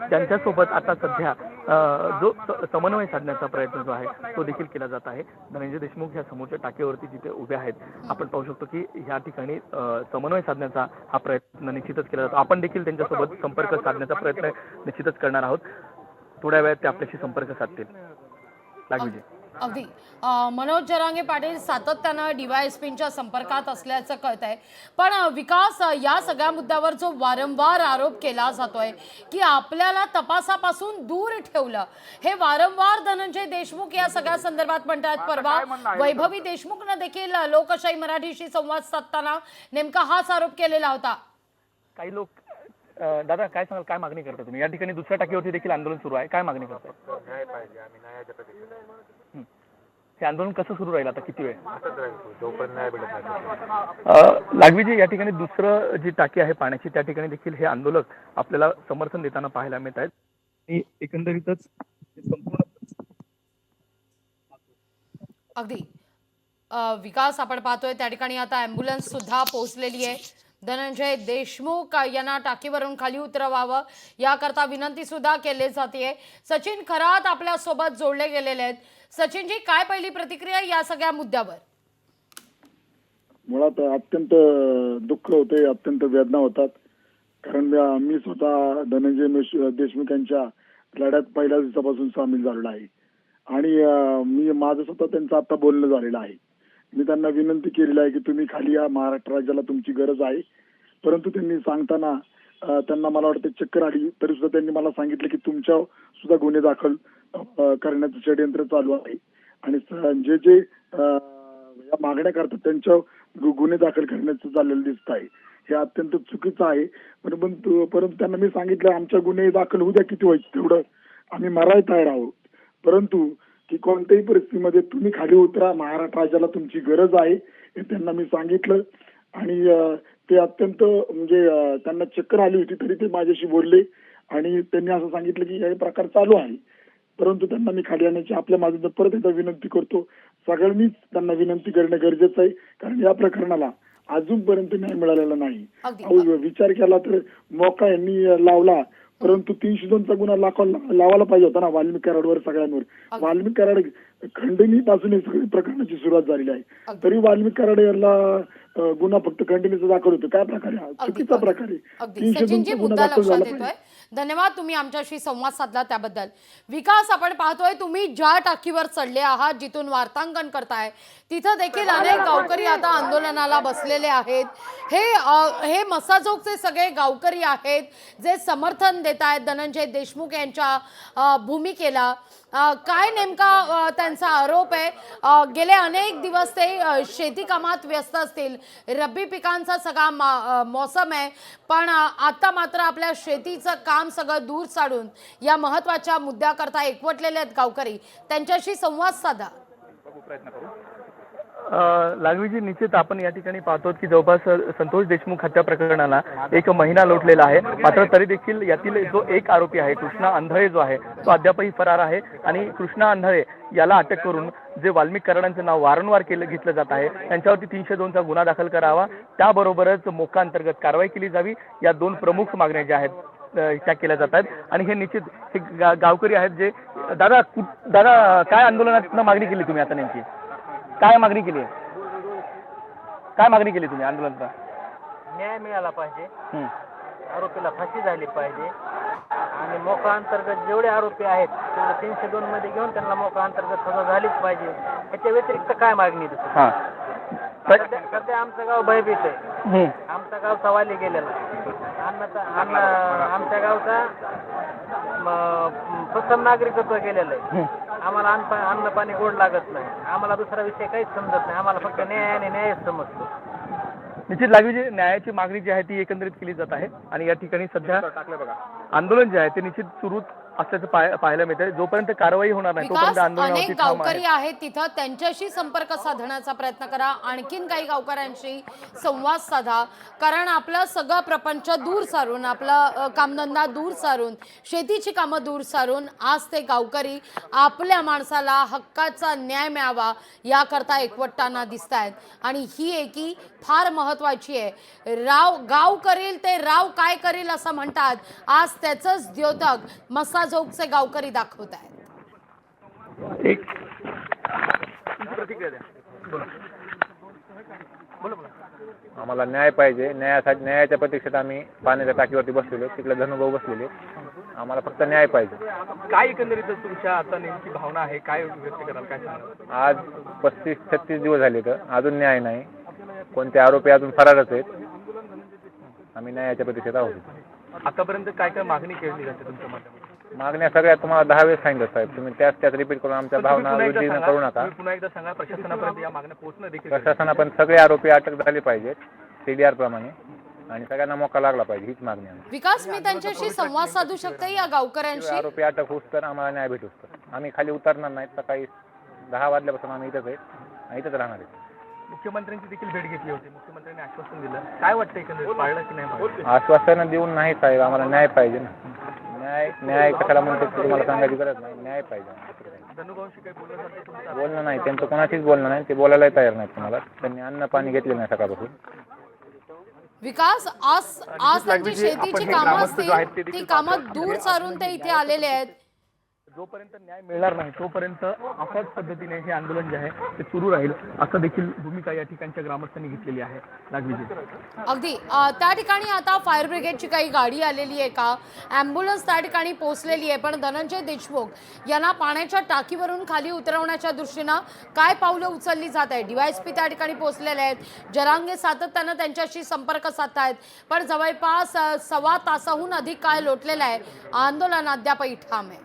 त्यांच्यासोबत आता सध्या जो समन्वय साधण्याचा प्रयत्न जो आहे तो देखील केला जात आहे. धनंजय देशमुख ह्या समोरच्या टाकेवरती जिथे उभे आहेत आपण पाहू शकतो की ह्या ठिकाणी समन्वय साधण्याचा हा प्रयत्न निश्चितच केला जातो. आपण देखील त्यांच्यासोबत संपर्क साधण्याचा प्रयत्न निश्चितच करणार आहोत. थोड्या वेळात ते आपल्याशी संपर्क साधतील. लागवीजी. अगदी मनोज जरांगे पाटील सातत्यानं DYSPच्या संपर्कात असल्याचं कळत आहे. पण विकास, या सगळ्या मुद्द्यावर जो वारंवार आरोप केला जातोय की आपल्याला तपासापासून दूर ठेवलं, हे वारंवार धनंजय देशमुख या सगळ्या संदर्भात म्हणतात. परवा वैभवी देशमुखनं देखील लोकशाही मराठीशी संवाद साधताना नेमका हाच आरोप केलेला होता. काही लोक दादा काय सांगाल, काय मागणी करता तुम्ही? या ठिकाणी दुसऱ्या टाकीवरती देखील आंदोलन सुरू आहे, काय मागणी करताय? न्याय पाहिजे, आम्ही न्यायाच्या प्रतीक्षेत. हे आंदोलन कसं सुरू राहील आता, किती वेळ? जोपर्यंत न्याय भेटत नाही. लागवीजी, या ठिकाणी दुसरं जी टाकी आहे पाण्याची त्या ठिकाणी देखील हे आंदोलक आपल्याला समर्थन देताना पाहायला मिळत आहेत. आणि एकंदरीतच संपूर्ण अगदी विकास आपण पाहतोय त्या ठिकाणी आता ॲम्ब्युलन्स सुद्धा पोहोचलेली आहे. धनंजय देशमुख यांना टाकीवरून खाली उतरवावं याकरता विनंती सुद्धा केली जाते. सचिन खरात आपल्या सोबत जोडले गेलेले आहेत. सचिनजी, काय पहिली प्रतिक्रिया या सगळ्या मुद्द्यावर? मुळात अत्यंत दुःख होते, अत्यंत वेदना होतात. कारण मी स्वतः धनंजय देशमुख यांच्या लढ्यात पहिल्या दिवसापासून सामील झालेला आहे आणि मी माझं स्वतः त्यांचं आता बोलणं झालेलं आहे. मी त्यांना विनंती केलेली आहे की तुम्ही खाली या, महाराष्ट्र राज्याला तुमची गरज आहे. परंतु त्यांनी सांगताना त्यांना मला वाटतं चक्कर आली, तरी सुद्धा त्यांनी मला सांगितलं की तुमच्या सुद्धा गुन्हे दाखल करण्याचं षडयंत्र चालू आहे आणि जे जे या मागण्या करतात त्यांच्या गुन्हे दाखल करण्याचं चाललेलं दिसत आहे. हे अत्यंत चुकीचं आहे. परंतु त्यांना मी सांगितलं आमच्या गुन्हे दाखल होऊ द्या, किती व्हायचं तेवढं आम्ही मरायला तयार आहोत. परंतु की कोणत्याही परिस्थितीमध्ये तुम्ही खाली उतरा, महाराष्ट्र राज्याला तुमची गरज आहे हे त्यांना मी सांगितलं. आणि ते अत्यंत म्हणजे त्यांना चक्कर आली होती तरी ते माझ्याशी बोलले आणि त्यांनी असं सांगितलं की हे प्रकार चालू आहे. परंतु त्यांना मी खाली आणण्याची आपल्या माझं परत एकदा विनंती करतो. सगळ्यांनीच त्यांना विनंती करणं गरजेचं आहे, कारण या प्रकरणाला अजूनपर्यंत न्याय मिळालेला नाही. अगदी. अहो, विचार केला तर मोका यांनी लावला, परंतु 302चा गुन्हा लावायला पाहिजे होता ना वाल्मिक कराडवर सगळ्यांवर. अगदी. वाल्मिक कराड खंडणी पासून ही सगळी प्रकरणाची सुरुवात झालेली आहे, अगदी. तरी वाल्मिक कराड याला गुन्हा फक्त खंडणीचा दाखल होतो. काय प्रकारे हा अगदी, चुकीचा अगदी. प्रकार आहे. अगदी 302 सचिनजी चा गुन्हा मुद्दा दाखल लक्षात झाला येतोय. पाहिजे. धन्यवाद, तुम्ही आमच्याशी संवाद साधला त्याबद्दल. विकास, आपण पाहतोय तुम्ही ज्या टाकीवर चढले आहात, जिथून वार्तांकन करताय, तिथं देखील अनेक गावकरी आता आंदोलनाला बसलेले आहेत. हे मसाजोगचे सगळे गावकरी आहेत जे समर्थन देत आहेत धनंजय देशमुख यांच्या भूमिकेला. काय नेमका त्यांचा आरोप आहे? गेले अनेक दिवस ते शेती कामात व्यस्त असतील, रब्बी पिकांचा सगळा मौसम आहे, पण आता मात्र आपल्या शेतीचं काम सगळं दूर साडून या महत्त्वाच्या मुद्द्याकरता एकवटलेले आहेत गावकरी. त्यांच्याशी संवाद साधा. लागवीजी, निश्चित आपण या ठिकाणी पाहतो की जवळपास संतोष देशमुख हत्या प्रकरणाला 1 महिना लोटलेला आहे. मात्र तरी देखील यातील जो एक आरोपी आहे कृष्णा अंधळे जो आहे तो अद्यापही फरार आहे. आणि कृष्णा अंधळे याला अटक करून जे वाल्मिक कराडांचं नाव वारंवार घेतलं जात आहे त्यांच्यावरती 302चा गुन्हा दाखल करावा, त्याबरोबरच मोका अंतर्गत कारवाई केली जावी, या 2 प्रमुख मागण्या ज्या आहेत त्या केल्या जात आहेत. आणि हे निश्चित हे गावकरी आहेत जे दादा काय आंदोलनात मागणी केली तुम्ही आता नेमकी? काय मागणी केली आहे? काय मागणी केली तुम्ही आंदोलनात? न्याय मिळाला पाहिजे, आरोपीला फाशी झाली पाहिजे आणि मोका अंतर्गत जेवढे आरोपी आहेत तेवढे 302 मध्ये घेऊन त्यांना मोका अंतर्गत सजा झालीच पाहिजे. याच्या व्यतिरिक्त काय मागणी दुसरी? सध्या आमचं गाव भयभीत आहे. आमचा गाव सवाली गेलेला आमच्या गावचा प्रथम नागरिकत्व गेलेलं आहे. आम्हाला अन्न पाणी गोड लागत नाही. आम्हाला दुसरा विषय काहीच समजत नाही. आम्हाला फक्त न्याय आणि न्यायच समजतो. निश्चित लागवी न्यायाची मागणी जी आहे ती एकंदरीत केली जात आहे. आणि या ठिकाणी सध्या आंदोलन जे आहे ते निश्चित सुरू असल्याचं पाहायला मिळतंय. जोपर्यंत कारवाई होणार नाही विकास, तोपर्यंत आंदोलनावरती अनेक ठाम आहे. गावकरी आहेत तिथं, त्यांच्याशी संपर्क साधण्याचा प्रयत्न करा. आणखीन काही गावकऱ्यांशी संवाद साधा, कारण आपलं सगळं प्रपंच दूर सारून, आपला कामधंदा दूर सारून, शेतीची कामं दूर सारून आज ते गावकरी आपल्या माणसाला हक्काचा न्याय मिळावा याकरता एकवटताना दिसत आहेत. आणि ही एकी फार महत्वाची आहे. गाव करील ते राव काय करील असं म्हणतात. आज त्याचंच द्योतक मसाजोगचे गावकरी दाखवत आहेत. आम्हाला न्याय पाहिजे. न्यायाच्या प्रतीक्षेत आम्ही पाण्याच्या टाकीवरती बसलेलो, तिकडे धनुभाऊ बसलेले. आम्हाला फक्त न्याय पाहिजे. काय एकंदरीत तुमच्या आता नेमकी भावना आहे, काय व्यक्त कराल, काय सांगाल? आज 35-36 दिवस झाले तर अजून न्याय नाही. कोणते आरोपी अजून फरारच आहेत. आम्ही न्यायाच्या प्रतीक्षेत आहोत. आतापर्यंत काय काय मागणी केली जाते तुमच्या माध्यमातून? मागण्या सगळ्या तुम्हाला 10 वेळेस सांगितलं साहेब. तुम्ही त्याच रिपीट करून आमच्या भावना उद्दीर्ण करू नका. पुन्हा एकदा सांगा, प्रशासनापर्यंत या मागण्या पोहोचणं देखील प्रशासना पण सगळे आरोपी अटक झाले पाहिजेत CDR प्रमाणे आणि सगळ्यांना मोका लागला पाहिजे, हीच मागणी आहे. विकास, मी त्यांच्याशी संवाद साधू शकते या गावकऱ्यांशी? आरोपी अटक होऊस तर आम्हाला न्याय भेटूस तर आम्ही खाली उतरणार नाहीत. सकाळी 10 वाजल्यापासून आम्ही इथंच आहे आणि इथंच राहणार आहे. मुख्यमंत्र्यांची देखील भेट घेतली होती, मुख्यमंत्र्यांनी आश्वासन दिलं. काय वाटतं एकंदरीत, पाळलं की नाही? आश्वासन देऊन नाही साहेब, आम्हाला न्याय पाहिजे ना. न्याय कशाला म्हणतो तुम्हाला सांगायची गरज नाही. न्याय पाहिजे. धनुभाऊंशी काही बोलण्यासाठी बोलणं नाही, त्यांचं कोणाशीच बोलणं नाही. ते बोलायलाही तयार नाहीत तुम्हाला. त्यांनी अन्न पाणी घेतले नाही सकाळपासून. विकास, आज त्यांची शेतीची कामं असतील, ती कामं दूर सारून ते इथे आलेले आहेत. जोपर्यंत न्याय मिळणार नाही तोपर्यंत अशाच पद्धतीने हे आंदोलन जे आहे ते सुरू राहील, असं देखील भूमिका या ठिकाणच्या ग्रामस्थांनी घेतलेली आहे. लागवीजी, अगदी त्या ठिकाणी आता फायर ब्रिगेडची काही गाडी आलेली आहे का, ॲम्ब्युलन्स त्या ठिकाणी पोहोचलेली आहे, पण धनंजय देशमुख यांना पाण्याच्या टाकीवरून खाली उतरवण्याच्या दृष्टीनं काय पावलं उचलली जात आहे? DYSP त्या ठिकाणी पोहोचलेले आहेत. जरांगे सातत्यानं त्यांच्याशी संपर्क साधतायत, पण जवळपास 1.25 तासाहून अधिक काळ लोटलेला आहे. आंदोलन अद्यापही ठाम आहे.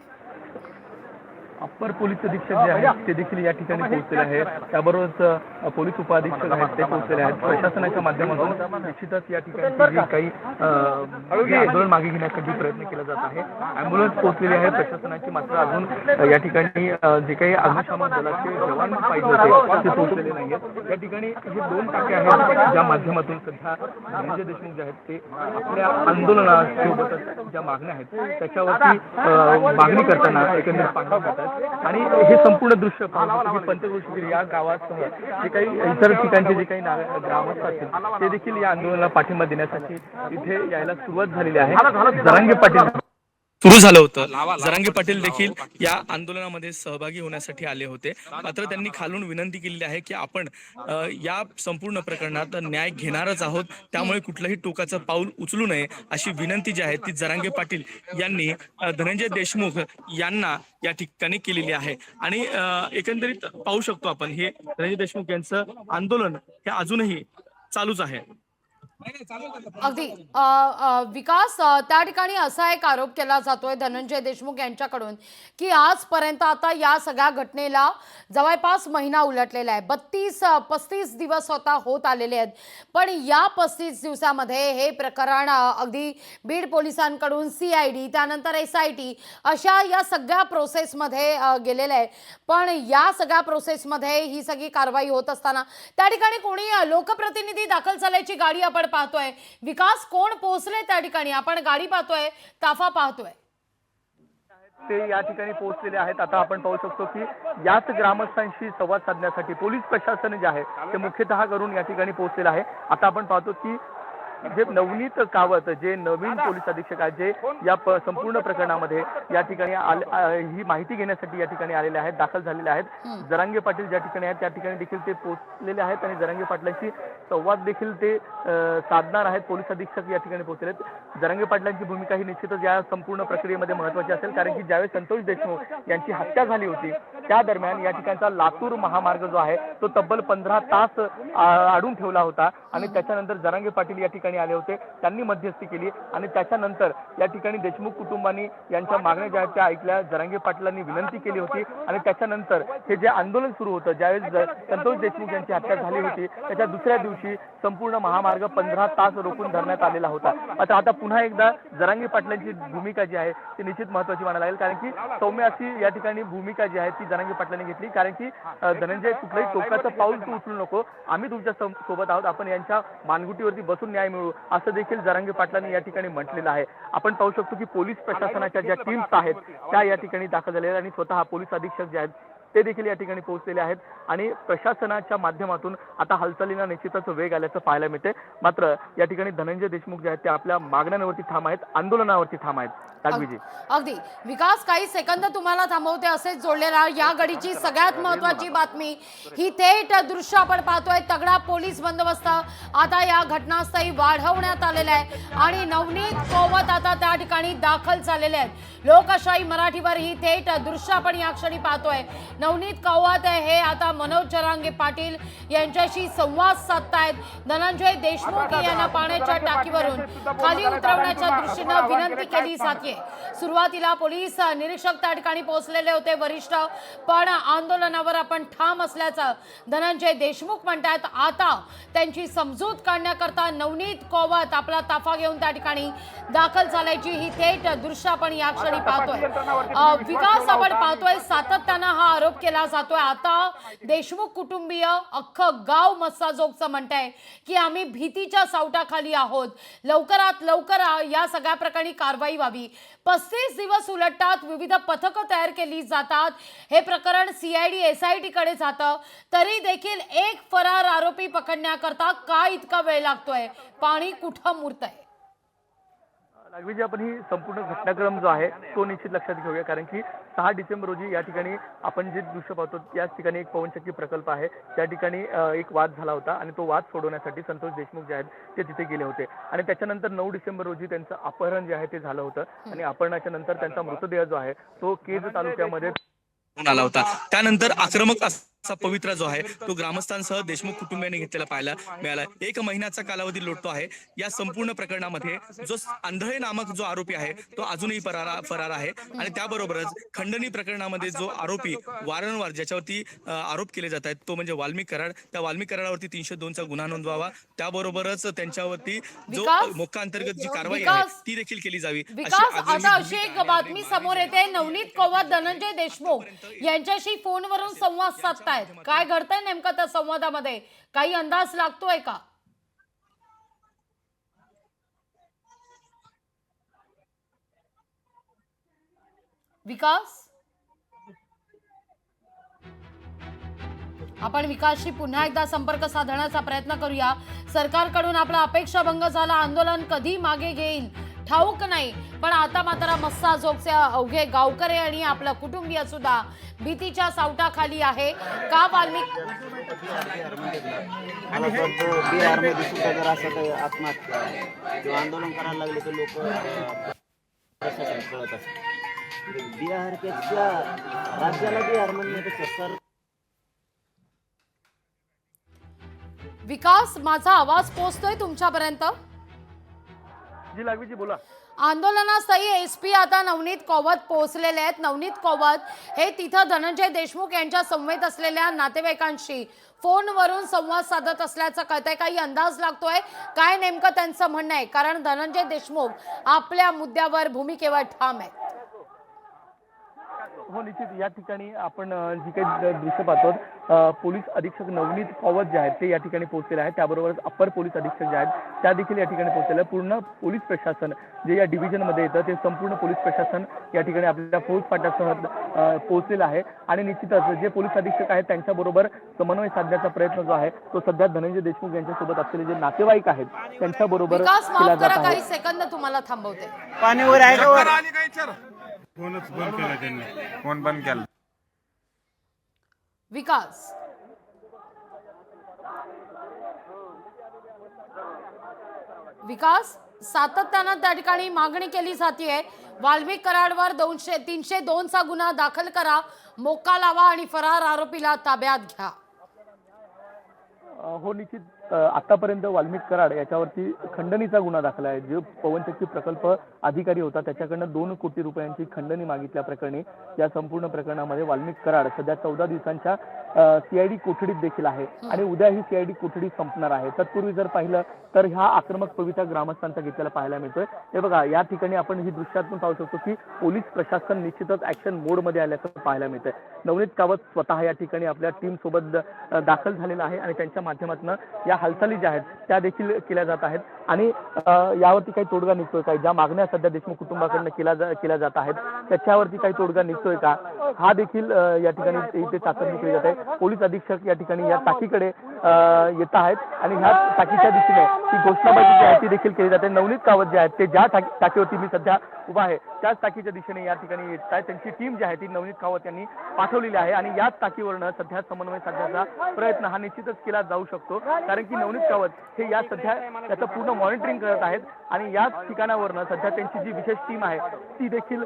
अप्पर पोलीस अधीक्षक जे आहेत ते देखील या ठिकाणी पोहोचलेले आहेत. त्याबरोबरच पोलीस उपअधीक्षक आहेत ते पोहोचलेले आहेत. प्रशासनाच्या माध्यमातून निश्चितच या ठिकाणी जे काही आंदोलन मागे घेण्यासाठी प्रयत्न केला जात आहे. ॲम्ब्युलन्स पोहोचलेली आहे प्रशासनाची, मात्र अजून या ठिकाणी जे काही अग्निशमन दलाचे जवान पाहिजे होते ते पोहोचलेले नाही आहेत. या ठिकाणी हे 2 टाक्या आहेत ज्या माध्यमातून सध्या धनंजय देशमुख जे आहेत ते आपल्या आंदोलनासोबतच ज्या मागण्या आहेत त्याच्यावरती मागणी करताना एकंदरीत पाहण्यात येत आहेत. आहेत आणि हे संपूर्ण दृश्य पाहून पंचक्रोशीतील या गावासह जे काही इतर ठिकाणचे जे काही ग्रामस्थ असतील ते देखील या आंदोलनाला पाठिंबा देण्यासाठी इथे यायला सुरुवात झालेली आहे. जरांगे पाटील सुरू झालं होतं. जरांगे पाटील देखील या आंदोलनामध्ये सहभागी होण्यासाठी आले होते. मात्र त्यांनी खालून विनंती केलेली आहे की आपण या संपूर्ण प्रकरणात न्याय घेणारच आहोत, त्यामुळे कुठलंही टोकाचं पाऊल उचलू नये अशी विनंती जी आहे ती जरांगे पाटील यांनी धनंजय देशमुख यांना या ठिकाणी केलेली आहे. आणि एकंदरीत पाहू शकतो आपण हे धनंजय देशमुख यांचं आंदोलन हे अजूनही चालूच आहे. अगदी विकास, त्या ठिकाणी असा एक आरोप केला जातोय धनंजय देशमुख यांच्याकडून की आजपर्यंत आता या सगळ्या घटनेला जवळपास महिना उलटलेला आहे. 35 दिवस होत आलेले आहेत. पण या 35 दिवसामध्ये हे प्रकरण अगदी बीड पोलिसांकडून CID त्यानंतर SIT अशा या सगळ्या प्रोसेसमध्ये गेलेलं आहे. पण या सगळ्या प्रोसेसमध्ये ही सगळी कारवाई होत असताना त्या ठिकाणी कोणी लोकप्रतिनिधी दाखल झाल्याची गाडी आपण पाहतोय. विकास, कोण पोहोचले त्या ठिकाणी? आपण गाडी पाहतोय, ताफा पाहतोय. ते या ठिकाणी पोहोचलेले आहेत. आता आपण पाहू शकतो की याच ग्रामस्थांशी संवाद साधण्यासाठी पोलीस प्रशासन जे आहे ते मुख्यतः करून या ठिकाणी पोहोचलेलं आहे. आता आपण पाहतो की जे नवनीत कावत जे नवीन पोलीस अधीक्षक आहेत जे या संपूर्ण प्रकरणामध्ये या ठिकाणी ही माहिती घेण्यासाठी या ठिकाणी आलेले आहेत, दाखल झालेले आहेत. जरांगे पाटील ज्या ठिकाणी आहेत त्या ठिकाणी देखील ते पोहोचलेले आहेत आणि जरांगे पाटलांशी संवाद देखील ते साधणार आहेत. पोलीस अधीक्षक या ठिकाणी पोहोचलेले आहेत. जरांगे पाटलांची भूमिका ही निश्चितच या संपूर्ण प्रक्रियेमध्ये महत्त्वाची असेल, कारण की ज्यावेळेस संतोष देशमुख यांची हत्या झाली होती त्या दरम्यान या ठिकाणचा लातूर महामार्ग जो आहे तो तब्बल 15 तास अडून ठेवला होता आणि त्याच्यानंतर जरांगे पाटील या ठिकाणी आले होते. त्यांनी मध्यस्थी केली आणि त्याच्यानंतर या ठिकाणी देशमुख कुटुंबांनी यांच्या मागण्या ज्या त्या ऐकल्या. जरांगे पाटलांनी विनंती केली होती आणि त्याच्यानंतर हे जे आंदोलन सुरू होतं, ज्यावेळेस संतोष देशमुख यांची हत्या झाली होती त्याच्या दुसऱ्या दिवशी संपूर्ण महामार्ग 15 तास रोखून धरण्यात आलेला होता. आता पुन्हा एकदा जरांगे पाटलांची भूमिका जी आहे ती निश्चित महत्त्वाची मानायला लागेल, कारण की सौम्य अशी या ठिकाणी भूमिका जी आहे ती जरांगे पाटलांनी घेतली. कारण की धनंजय, कुठलंही टोकाचं पाऊल तू उचलू नको, आम्ही तुमच्या सोबत आहोत, आपण यांच्या मानगुटीवरती बसून न्याय मिळवू असं देखील जरांगे पाटलांनी या ठिकाणी म्हटलेलं आहे. आपण पाहू शकतो की पोलीस प्रशासनाच्या ज्या टीम्स आहेत त्या या ठिकाणी दाखल झालेल्या आणि स्वतः पोलीस अधीक्षक जे आहेत ते देखील या ठिकाणी पोहोचलेले आहेत आणि प्रशासनाच्या माध्यमातून आता हालचालींना निश्चितच वेग आल्याचं पाहायला मिळते. मात्र या ठिकाणी धनंजय देशमुख जे आहेत ते आपल्या मागण्यांवरती ठाम आहेत, आंदोलनावरती ठाम आहेत. अगदी विकास, काही सेकंद तुम्हाला थांबवते असेच जोडलेला या घडीची सगळ्यात महत्वाची बातमी ही थेट दृश्य आपण पाहतोय. तगडा पोलीस बंदोबस्त आता या घटनास्थळी वाढवण्यात आलेला आहे आणि नवनीत कोवत आता त्या ठिकाणी दाखल झालेले आहेत. लोकशाही मराठीवर ही थेट दृश्य आपण या क्षणी पाहतोय. नवनीत कावत हे आता मनोज जरांगे पाटील यांच्याशी संवाद साधतायत. धनंजय देशमुख यांना पाण्याच्या टाकीवरून खाली उतरवण्याच्या दृष्टीनं विनंती केली जाते. सुरुवातीला पोलीस निरीक्षक त्या ठिकाणी पोहोचलेले होते वरिष्ठ, पण आंदोलनावर आपण ठाम असल्याचं धनंजय देशमुख म्हणतात. आता त्यांची समजूत काढण्याकरता नवनीत कोवत आपला ताफा घेऊन त्या ठिकाणी दाखल झाल्याची ही थेट दृश्य आपण या क्षणी पाहतोय. विकास, आपण पाहतोय सातत्यानं हा आरोप केला जातोय. आता देशमुख कुटुंबीय अख्खं गाव मस्साजोगचं म्हणताय की आम्ही भीतीच्या सावटाखाली आहोत, लवकरात लवकर या सगळ्या प्रकरणी कारवाई व्हावी. 35 दिवस उलटतात, विविध पथकं तयार केली जातात, हे प्रकरण CID SIT कडे जातं, तरी देखील एक फरार आरोपी पकडण्याकरता का इतका वेळ लागतोय? पाणी कुठं मुरतंय? लागवीजी, आपण ही संपूर्ण घटनाक्रम जो आहे तो निश्चित लक्षात घेऊया, कारण की 6 डिसेंबर रोजी या ठिकाणी आपण जे दृश्य पाहतो त्याच ठिकाणी एक पवनचक्की प्रकल्प आहे, त्या ठिकाणी एक वाद झाला होता आणि तो वाद सोडवण्यासाठी संतोष देशमुख जे आहेत ते तिथे गेले होते आणि त्याच्यानंतर 9 डिसेंबर रोजी त्यांचं अपहरण जे आहे ते झालं होतं आणि अपहरणाच्या नंतर त्यांचा मृतदेह जो आहे तो केज तालुक्यामध्ये आला होता. त्यानंतर आक्रमक असा पवित्रा जो आहे तो ग्रामस्थांसह देशमुख कुटुंबियांनी घेतलेला पाहायला मिळाला. 1 महिन्याचा कालावधी लोटतो आहे. या संपूर्ण प्रकरणामध्ये जो आंधळे नामक जो आरोपी आहे तो अजूनही फरार आहे आणि त्याबरोबरच खंडणी प्रकरणामध्ये जो आरोपी वारंवार ज्याच्यावरती आरोप केले जात आहेत तो म्हणजे वाल्मिक कराड, त्या वाल्मिक कराडावरती 302चा गुन्हा नोंदवावा, त्याबरोबरच त्यांच्यावरती जो मोक्का अंतर्गत जी कारवाई आहे ती देखील केली जावी. आता अशी एक बातमी समोर येते, नवनीत कोवत धनंजय देशमुख यांच्याशी फोनवरून संवाद साधतायत. काय घडतंय नेमकं त्या संवादामध्ये? काही अंदाज लागतोय का? विकास, आपण विकासशी पुन्हा एकदा संपर्क साधण्याचा प्रयत्न करूया. सरकारकडून आपला अपेक्षाभंग झाला, आंदोलन कधी मागे घेईल ठाऊक नाही, पण आता मात्र मस्साजोगचे अवघे गावकरी आणि आपलं कुटुंबीय सुद्धा भीतीच्या सावटाखाली आहे. का वाल्मिक बिहारमध्ये सुद्धा जर असं काही आत्महत्या किंवा आंदोलन करायला लागले तर लोक कळत असतात. बिहारपेक्षा राज्याला बिहार म्हणण्यापेक्षा सर विकास, माझा आवाज पोहोचतोय तुमच्यापर्यंत? जी लागवीजी बोला. आंदोलनास्थळी एसपी आता नवनीत कौवत पोहोचलेले आहेत. नवनीत कौवत हे तिथं धनंजय देशमुख यांच्या समवेत असलेल्या नातेवाईकांशी फोनवरून संवाद साधत असल्याचं कळतंय. काही अंदाज लागतोय काय नेमकं त्यांचं म्हणणं आहे? कारण धनंजय देशमुख आपल्या मुद्द्यावर भूमिकेवर ठाम आहेत. हो निश्चित, या ठिकाणी आपण जी काही दृश्य पाहतो, पोलीस अधीक्षक नवनीत कौवत जे आहेत ते या ठिकाणी पोहोचलेले आहेत. त्याबरोबरच अप्पर पोलीस अधीक्षक जे आहेत त्या देखील या ठिकाणी पोहोचलेले आहे. पूर्ण पोलीस प्रशासन जे या डिव्हिजनमध्ये येतं ते संपूर्ण पोलीस प्रशासन या ठिकाणी आपल्या फौजफाट्यासह पोहोचलेलं आहे. आणि निश्चितच जे पोलीस अधीक्षक आहेत त्यांच्याबरोबर समन्वय साधण्याचा प्रयत्न जो आहे तो सध्या धनंजय देशमुख यांच्यासोबत असलेले जे नातेवाईक आहेत त्यांच्याबरोबर विकास, केला माफ जात करा आहे. काही सेकंद तुम्हाला थांबवते. पाणीवर आहे का वर? फोनच बंद केला त्यांनी, फोन बंद केला. विकास, विकास सातत्यानं त्या ठिकाणी मागणी केली जाते. वाल्मिक कराडवर 302चा गुन्हा दाखल करा, मोक्का लावा आणि फरार आरोपीला ताब्यात घ्या. हो निश्चित, आतापर्यंत वाल्मिक कराड याच्यावरती खंडणीचा गुन्हा दाखल आहे. जो पवनचक्की प्रकल्प अधिकारी होता त्याच्याकडनं 2 कोटी रुपयांची खंडणी मागितल्या प्रकरणी या संपूर्ण प्रकरणामध्ये वाल्मिक कराड सध्या 14 दिवसांच्या सीआयडी कोठडीत देखील आहे आणि उद्या ही सीआयडी कोठडी संपणार आहे. तत्पूर्वी जर पाहिलं तर हा आक्रमक पवित्रा ग्रामस्थांचा घेतलेला पाहायला मिळतोय. हे बघा, या ठिकाणी आपण ही दृश्यातून पाहू शकतो की पोलीस प्रशासन निश्चितच ऍक्शन मोडमध्ये आल्याचं पाहायला मिळतंय. नवनीत कावत स्वतः या ठिकाणी आपल्या टीम सोबत दाखल झालेला आहे आणि त्यांच्या माध्यमातून या हालचाली ज्या आहेत त्या देखील केल्या जात आहेत. आणि यावरती काही तोडगा निघतोय का, ज्या मागण्या सध्या देशमुख कुटुंबाकडनं केल्या जात आहेत त्याच्यावरती काही तोडगा निघतोय का, हा देखील या ठिकाणी इथे चाचणी केली जाते. पोलीस अधीक्षक या ठिकाणी या टाकीकडे येत आहेत आणि ह्या टाकीच्या दिशेने ही घोषणाबाजी जी आहे ती देखील केली जाते. नवनीत कावत जे आहेत ते ज्या टाकीवरती मी सध्या उभा आहे त्याच टाकीच्या दिशेने या ठिकाणी येत आहे. त्यांची टीम जी आहे ती नवनीत कावत यांनी पाठवलेली आहे आणि याच टाकीवरनं सध्या समन्वय साधण्याचा प्रयत्न हा निश्चितच केला जाऊ शकतो. कारण की नवनीत कावत हे या सध्या त्याचं पूर्ण मॉनिटरिंग करत आहेत आणि याच ठिकाणावरनं सध्या त्यांची जी विशेष टीम आहे ती देखील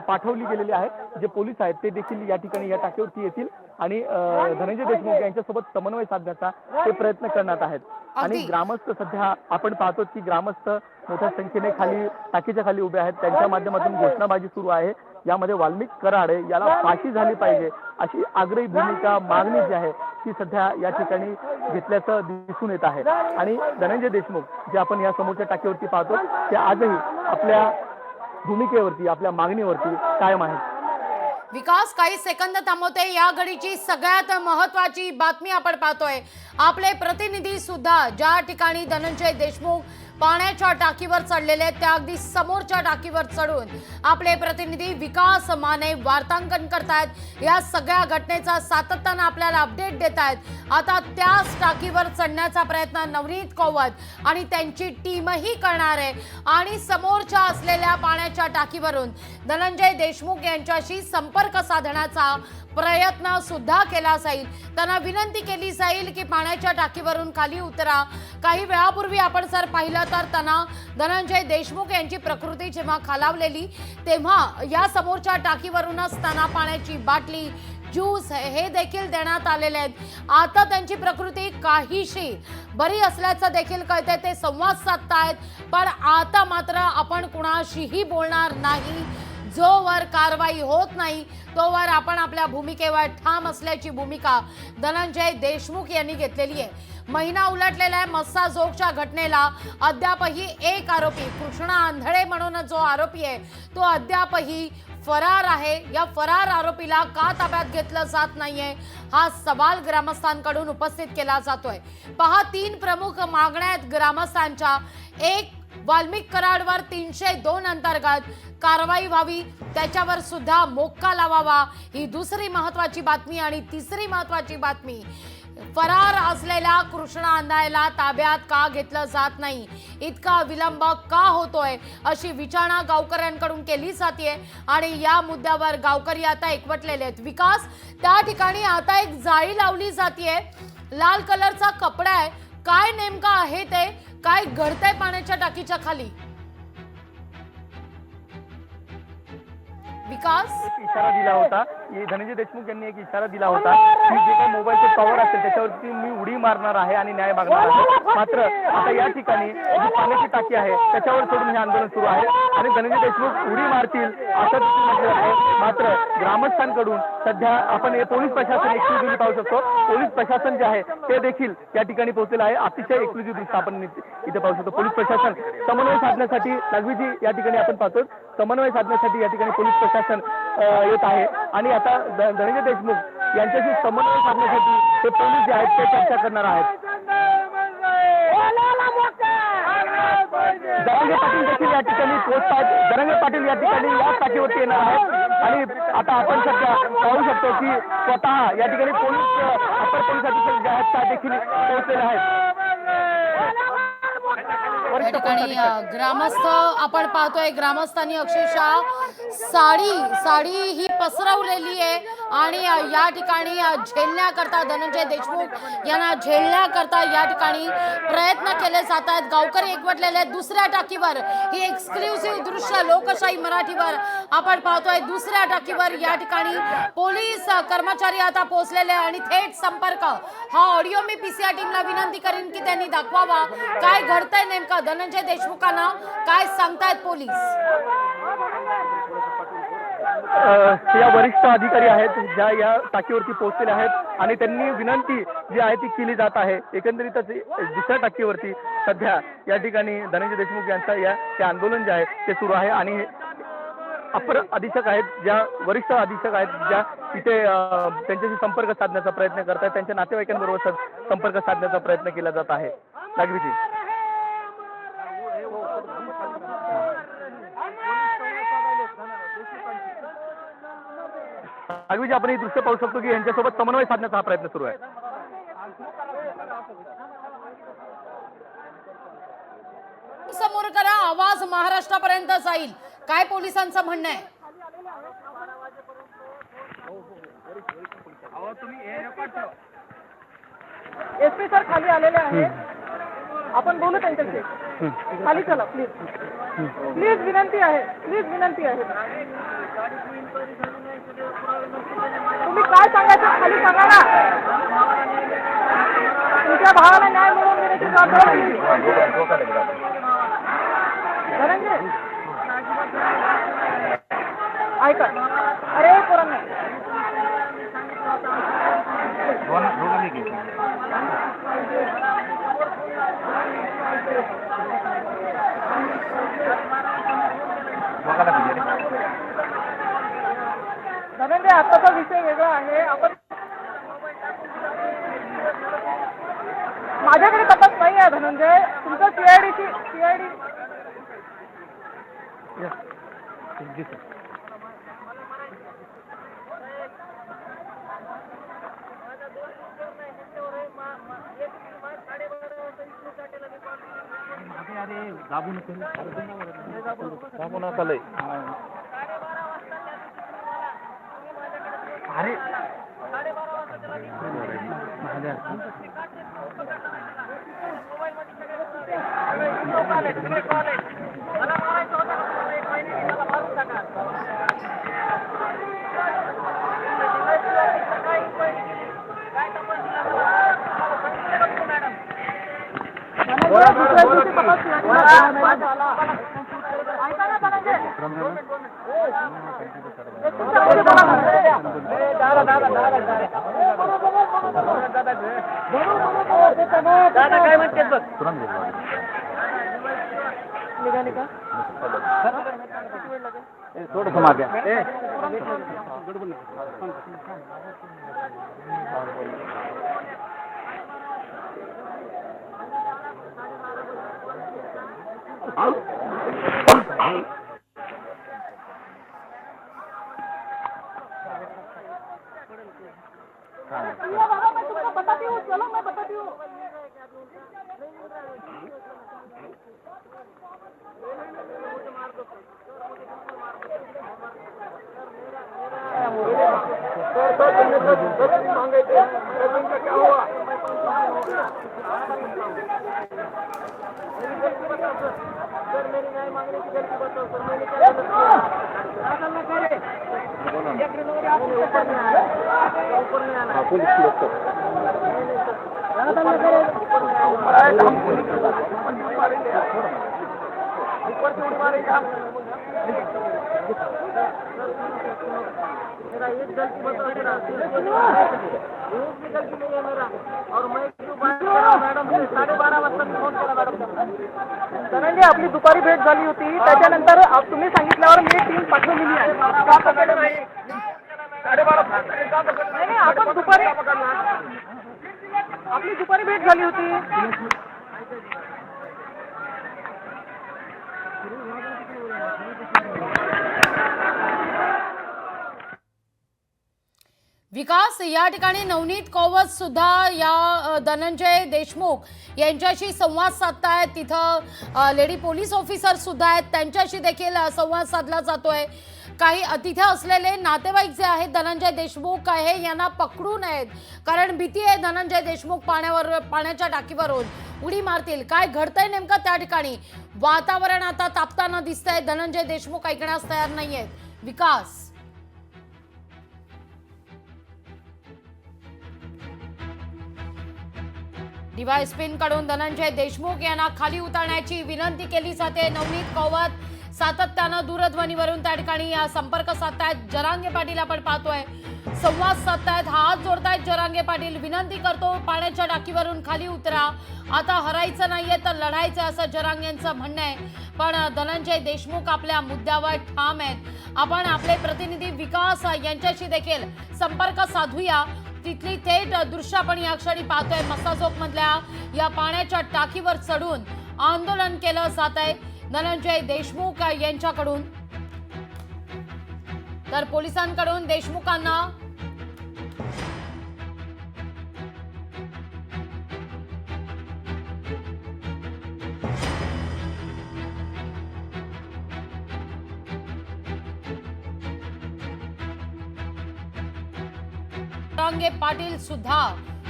पाठवली गेलेली आहे. जे पोलीस आहेत ते देखील या ठिकाणी या टाकीवरती येतील आणि धनंजय देशमुख यांच्यासोबत समन्वय साधण्याचा ते प्रयत्न करण्यात आहेत. आणि ग्रामस्थ सध्या आपण पाहतो की ग्रामस्थ मोठ्या संख्येने खाली टाकीच्या खाली उभे आहेत. त्यांच्या माध्यमातून घोषणाबाजी सुरू आहे. यामध्ये वाल्मिक कराड याला फाशी झाली पाहिजे अशी आग्रही भूमिका, मागणी जी आहे ती सध्या या ठिकाणी घेतल्याचं दिसून येत आहे. आणि धनंजय देशमुख जे आपण या समोरच्या टाकीवरती पाहतो ते आजही आपल्या भूमिकेवरती, आपल्या मागणीवरती कायम आहेत. विकास, काही सेकंद थांबवते. या घडीची सगळ्यात महत्वाची बातमी आपण पाहतोय. आपले प्रतिनिधी सुद्धा ज्या ठिकाणी धनंजय देशमुख पाण्याच्या टाकीवर चढलेले आहेत त्या अगदी समोरच्या टाकीवर चढून आपले प्रतिनिधी विकास माने वार्तांकन करतायत. या सगळ्या घटनेचा सातत्यानं आपल्याला अपडेट देत आहेत. आता त्याच टाकीवर चढण्याचा प्रयत्न नवनीत कौवत आणि त्यांची टीमही करणार आहे आणि समोरच्या असलेल्या पाण्याच्या टाकीवरून धनंजय देशमुख यांच्याशी संपर्क साधण्याचा प्रयत्न सुद्धा केला जाईल. त्यांना विनंती केली जाईल की पाण्याच्या टाकीवरून खाली उतरा. काही वेळापूर्वी आपण जर पाहिलं तर त्यांना धनंजय देशमुख यांची प्रकृती जेव्हा खालावलेली तेव्हा या समोरच्या टाकीवरूनच त्यांना पाण्याची बाटली, ज्यूस हे देखील देण्यात आलेले आहेत. आता त्यांची प्रकृती काहीशी बरी असल्याचं देखील कळतंय. ते संवाद साधतायत, पण आता मात्र आपण कुणाशीही बोलणार नाही. जोवर कारवाई होत नाही तोवर आपण आपल्या भूमिकेवर ठाम असल्याची भूमिका धनंजय देशमुख यांनी घेतलेली आहे. महिना उलटलेला आहे. मस्साजोगच्या घटनेला अद्यापही एक आरोपी, कृष्णा आंधळे म्हणून जो आरोपी आहे तो अद्यापही फरार आहे. या फरार आरोपीला का ताब्यात घेतलं जात नाहीये हा सवाल ग्रामस्थांकडून उपस्थित केला जातोय. पहा, 3 प्रमुख मागण्या आहेत ग्रामस्थांच्या. एक, वाल्मिक कराडवर 302 अंतर्गत कारवाई व्हावी, त्याच्यावर सुद्धा मोक्का लावावा, ही दुसरी महत्वाची बातमी. आणि तिसरी महत्वाची बातमी, फरार असलेल्या कृष्णा अंधायला ताब्यात का घेतलं जात नाही, इतका विलंब का होतोय, अशी विचारणा गावकऱ्यांकडून केली जाते. आणि या मुद्द्यावर गावकरी आता एकवटलेले आहेत. विकास, त्या ठिकाणी आता एक जाळी लावली जाते, लाल कलरचा कपडा आहे, काय नेमकं आहे ते, काय घडतंय पाण्याच्या टाकीच्या खाली? विकास, इशारा दिला होता, धनंजय देशमुख यांनी एक इशारा दिला होता की जे काही मोबाईलचे टॉवर असेल त्याच्यावरती मी उडी मारणार आहे आणि न्याय मागणार आहे. मात्र आता या ठिकाणी जी पाण्याची टाकी आहे त्याच्यावर सोडून हे आंदोलन सुरू आहे आणि धनंजय देशमुख उडी मारतील असं देखील म्हटलं जातं. मात्र ग्रामस्थांकडून सध्या आपण हे पोलीस प्रशासन एक्सक्लुझिव्हली पाहू शकतो. पोलीस प्रशासन जे आहे ते देखील या ठिकाणी पोहोचलेलं आहे. अतिशय एक्सक्लुझिव्ह दृश्य आपण इथे पाहू शकतो. पोलीस प्रशासन समन्वय साधण्यासाठी, लघवीजी या ठिकाणी आपण पाहतो, समन्वय साधण्यासाठी या ठिकाणी पोलीस प्रशासन येत आहे. आणि आता धनंजय देशमुख यांच्याशी समन्वय साधण्यासाठी ते पोलीस जे आहेत ते चर्चा करणार आहेत. जरांगे पाटील देखील या ठिकाणी पोहोचतात. जरांगे पाटील या ठिकाणी या टाकीवरती येणार आहेत. आणि आता आपण सध्या पाहू शकतो की स्वतः या ठिकाणी पोलीस अपर पोलीस अधीक्षक जे आहेत त्या देखील पोहोचलेले आहेत. या ठिकाणी ग्रामस्थ आपण पाहतोय, ग्रामस्थांनी अक्षरशः साडी ही पसरवलेली आहे. आणि या ठिकाणी झेलण्याकरता, धनंजय देशमुख यांना झेलण्याकरता या ठिकाणी प्रयत्न केले जात आहेत. गावकरी एकवटलेले आहेत. दुसऱ्या टाकीवर ही एक्सक्लुझिव्ह दृश्य लोकशाही मराठीवर आपण पाहतोय. दुसऱ्या टाकीवर या ठिकाणी पोलीस कर्मचारी आता पोहोचलेले आणि थेट संपर्क, हा ऑडिओ मी पीसीआर टीमला विनंती करीन की त्यांनी दाखवावा काय घडतंय नेमकं. धनंजय देशमुखांना काय सांगतायत पोलीस? या वरिष्ठ अधिकारी आहेत ज्या या टाकीवरती पोहोचलेले आहेत आणि त्यांनी विनंती जी आहे ती केली जात आहे. एकंदरीतच दुसऱ्या टाकीवरती सध्या या ठिकाणी धनंजय देशमुख यांचा ते आंदोलन जे आहे ते सुरू आहे. आणि अपर अधीक्षक आहेत, ज्या वरिष्ठ अधीक्षक आहेत ज्या तिथे त्यांच्याशी संपर्क साधण्याचा प्रयत्न करत आहेत, त्यांच्या नातेवाईकांबरोबर संपर्क साधण्याचा प्रयत्न केला जात आहे. लागवीजी लागवीजी आपण हे दृश्य पाहू शकतो की यांच्यासोबत समन्वय साधण्याचा हा प्रयत्न सुरू आहे. समोर करा, आवाज महाराष्ट्रापर्यंत जाईल, काय पोलिसांचं म्हणणं आहे? एसपी सर खाली आलेले आहेत, आपण बोलू त्यांच्याशी. खाली चला प्लीज, प्लीज विनंती आहे, प्लीज विनंती आहे. तुम्ही काय सांगायचं खाली सांगा ना. तुमच्या भावाला न्याय मिळवून देण्याची जबाबदारी धनंजय. ऐका, अरे पोरांना धनंजय, आताचा विषय वेगळा आहे. आपण माझ्याकडे तपास नाही आहे धनंजय, तुमचं सीआयडी अरे दादा काय म्हणते बघ. निघाली का? थोडं मागे मेरा एक गलती बताओ मेरा एक भी गलती नहीं है मेरा और मैं क्यों बात कर रहा हूं मॅडम 12:30 वाजता फोन केला मॅडम धनंजय आपली दुपारी भेट झाली होती त्याच्यानंतर तुम्ही सांगितल्यावर मी एक टीम पाठवलेली आहे का पकडलं नाही 12:30 नाही आपण दुपारी आपली दुपारी भेट झाली होती विकास या ठिकाणी नवनीत कौवत सुद्धा या धनंजय देशमुख यांच्याशी संवाद साधतायत. तिथं लेडी पोलीस ऑफिसर सुद्धा आहेत, त्यांच्याशी देखील संवाद साधला जातोय. काही तिथे असलेले नातेवाईक जे आहेत धनंजय देशमुख आहे यांना पकडू नयेत, कारण भीती आहे धनंजय देशमुख पाण्याच्या टाकीवरून उडी मारतील. काय घडतंय नेमकं त्या ठिकाणी? वातावरण आता तापताना दिसतंय. धनंजय देशमुख ऐकण्यास तयार नाहीयेत. विकास डीवायएसपींकडून धनंजय देशमुख यांना खाली उतरण्याची विनंती केली जाते. नवनीत कौवत सातत्यानं दूरध्वनीवरून त्या ठिकाणी संपर्क साधतायत. जरांगे पाटील आपण पाहतोय संवाद साधतायत, हात जोडतायत. जरांगे पाटील विनंती करतो पाण्याच्या टाकीवरून खाली उतरा, आता हरायचं नाहीये तर लढायचं असं जरांगेंचं म्हणणं आहे. पण धनंजय देशमुख आपल्या मुद्द्यावर ठाम आहेत. आपण आपले प्रतिनिधी विकास यांच्याशी देखील संपर्क साधूया. तिथली थेट दृश्य आपण या क्षणी पाहतोय. मसाजोग मधल्या या पाण्याच्या टाकीवर चढून आंदोलन केलं जात आहे धनंजय देशमुख यांच्याकडून. तर पोलिसांकडून देशमुखांना जरांगे पाटील सुद्धा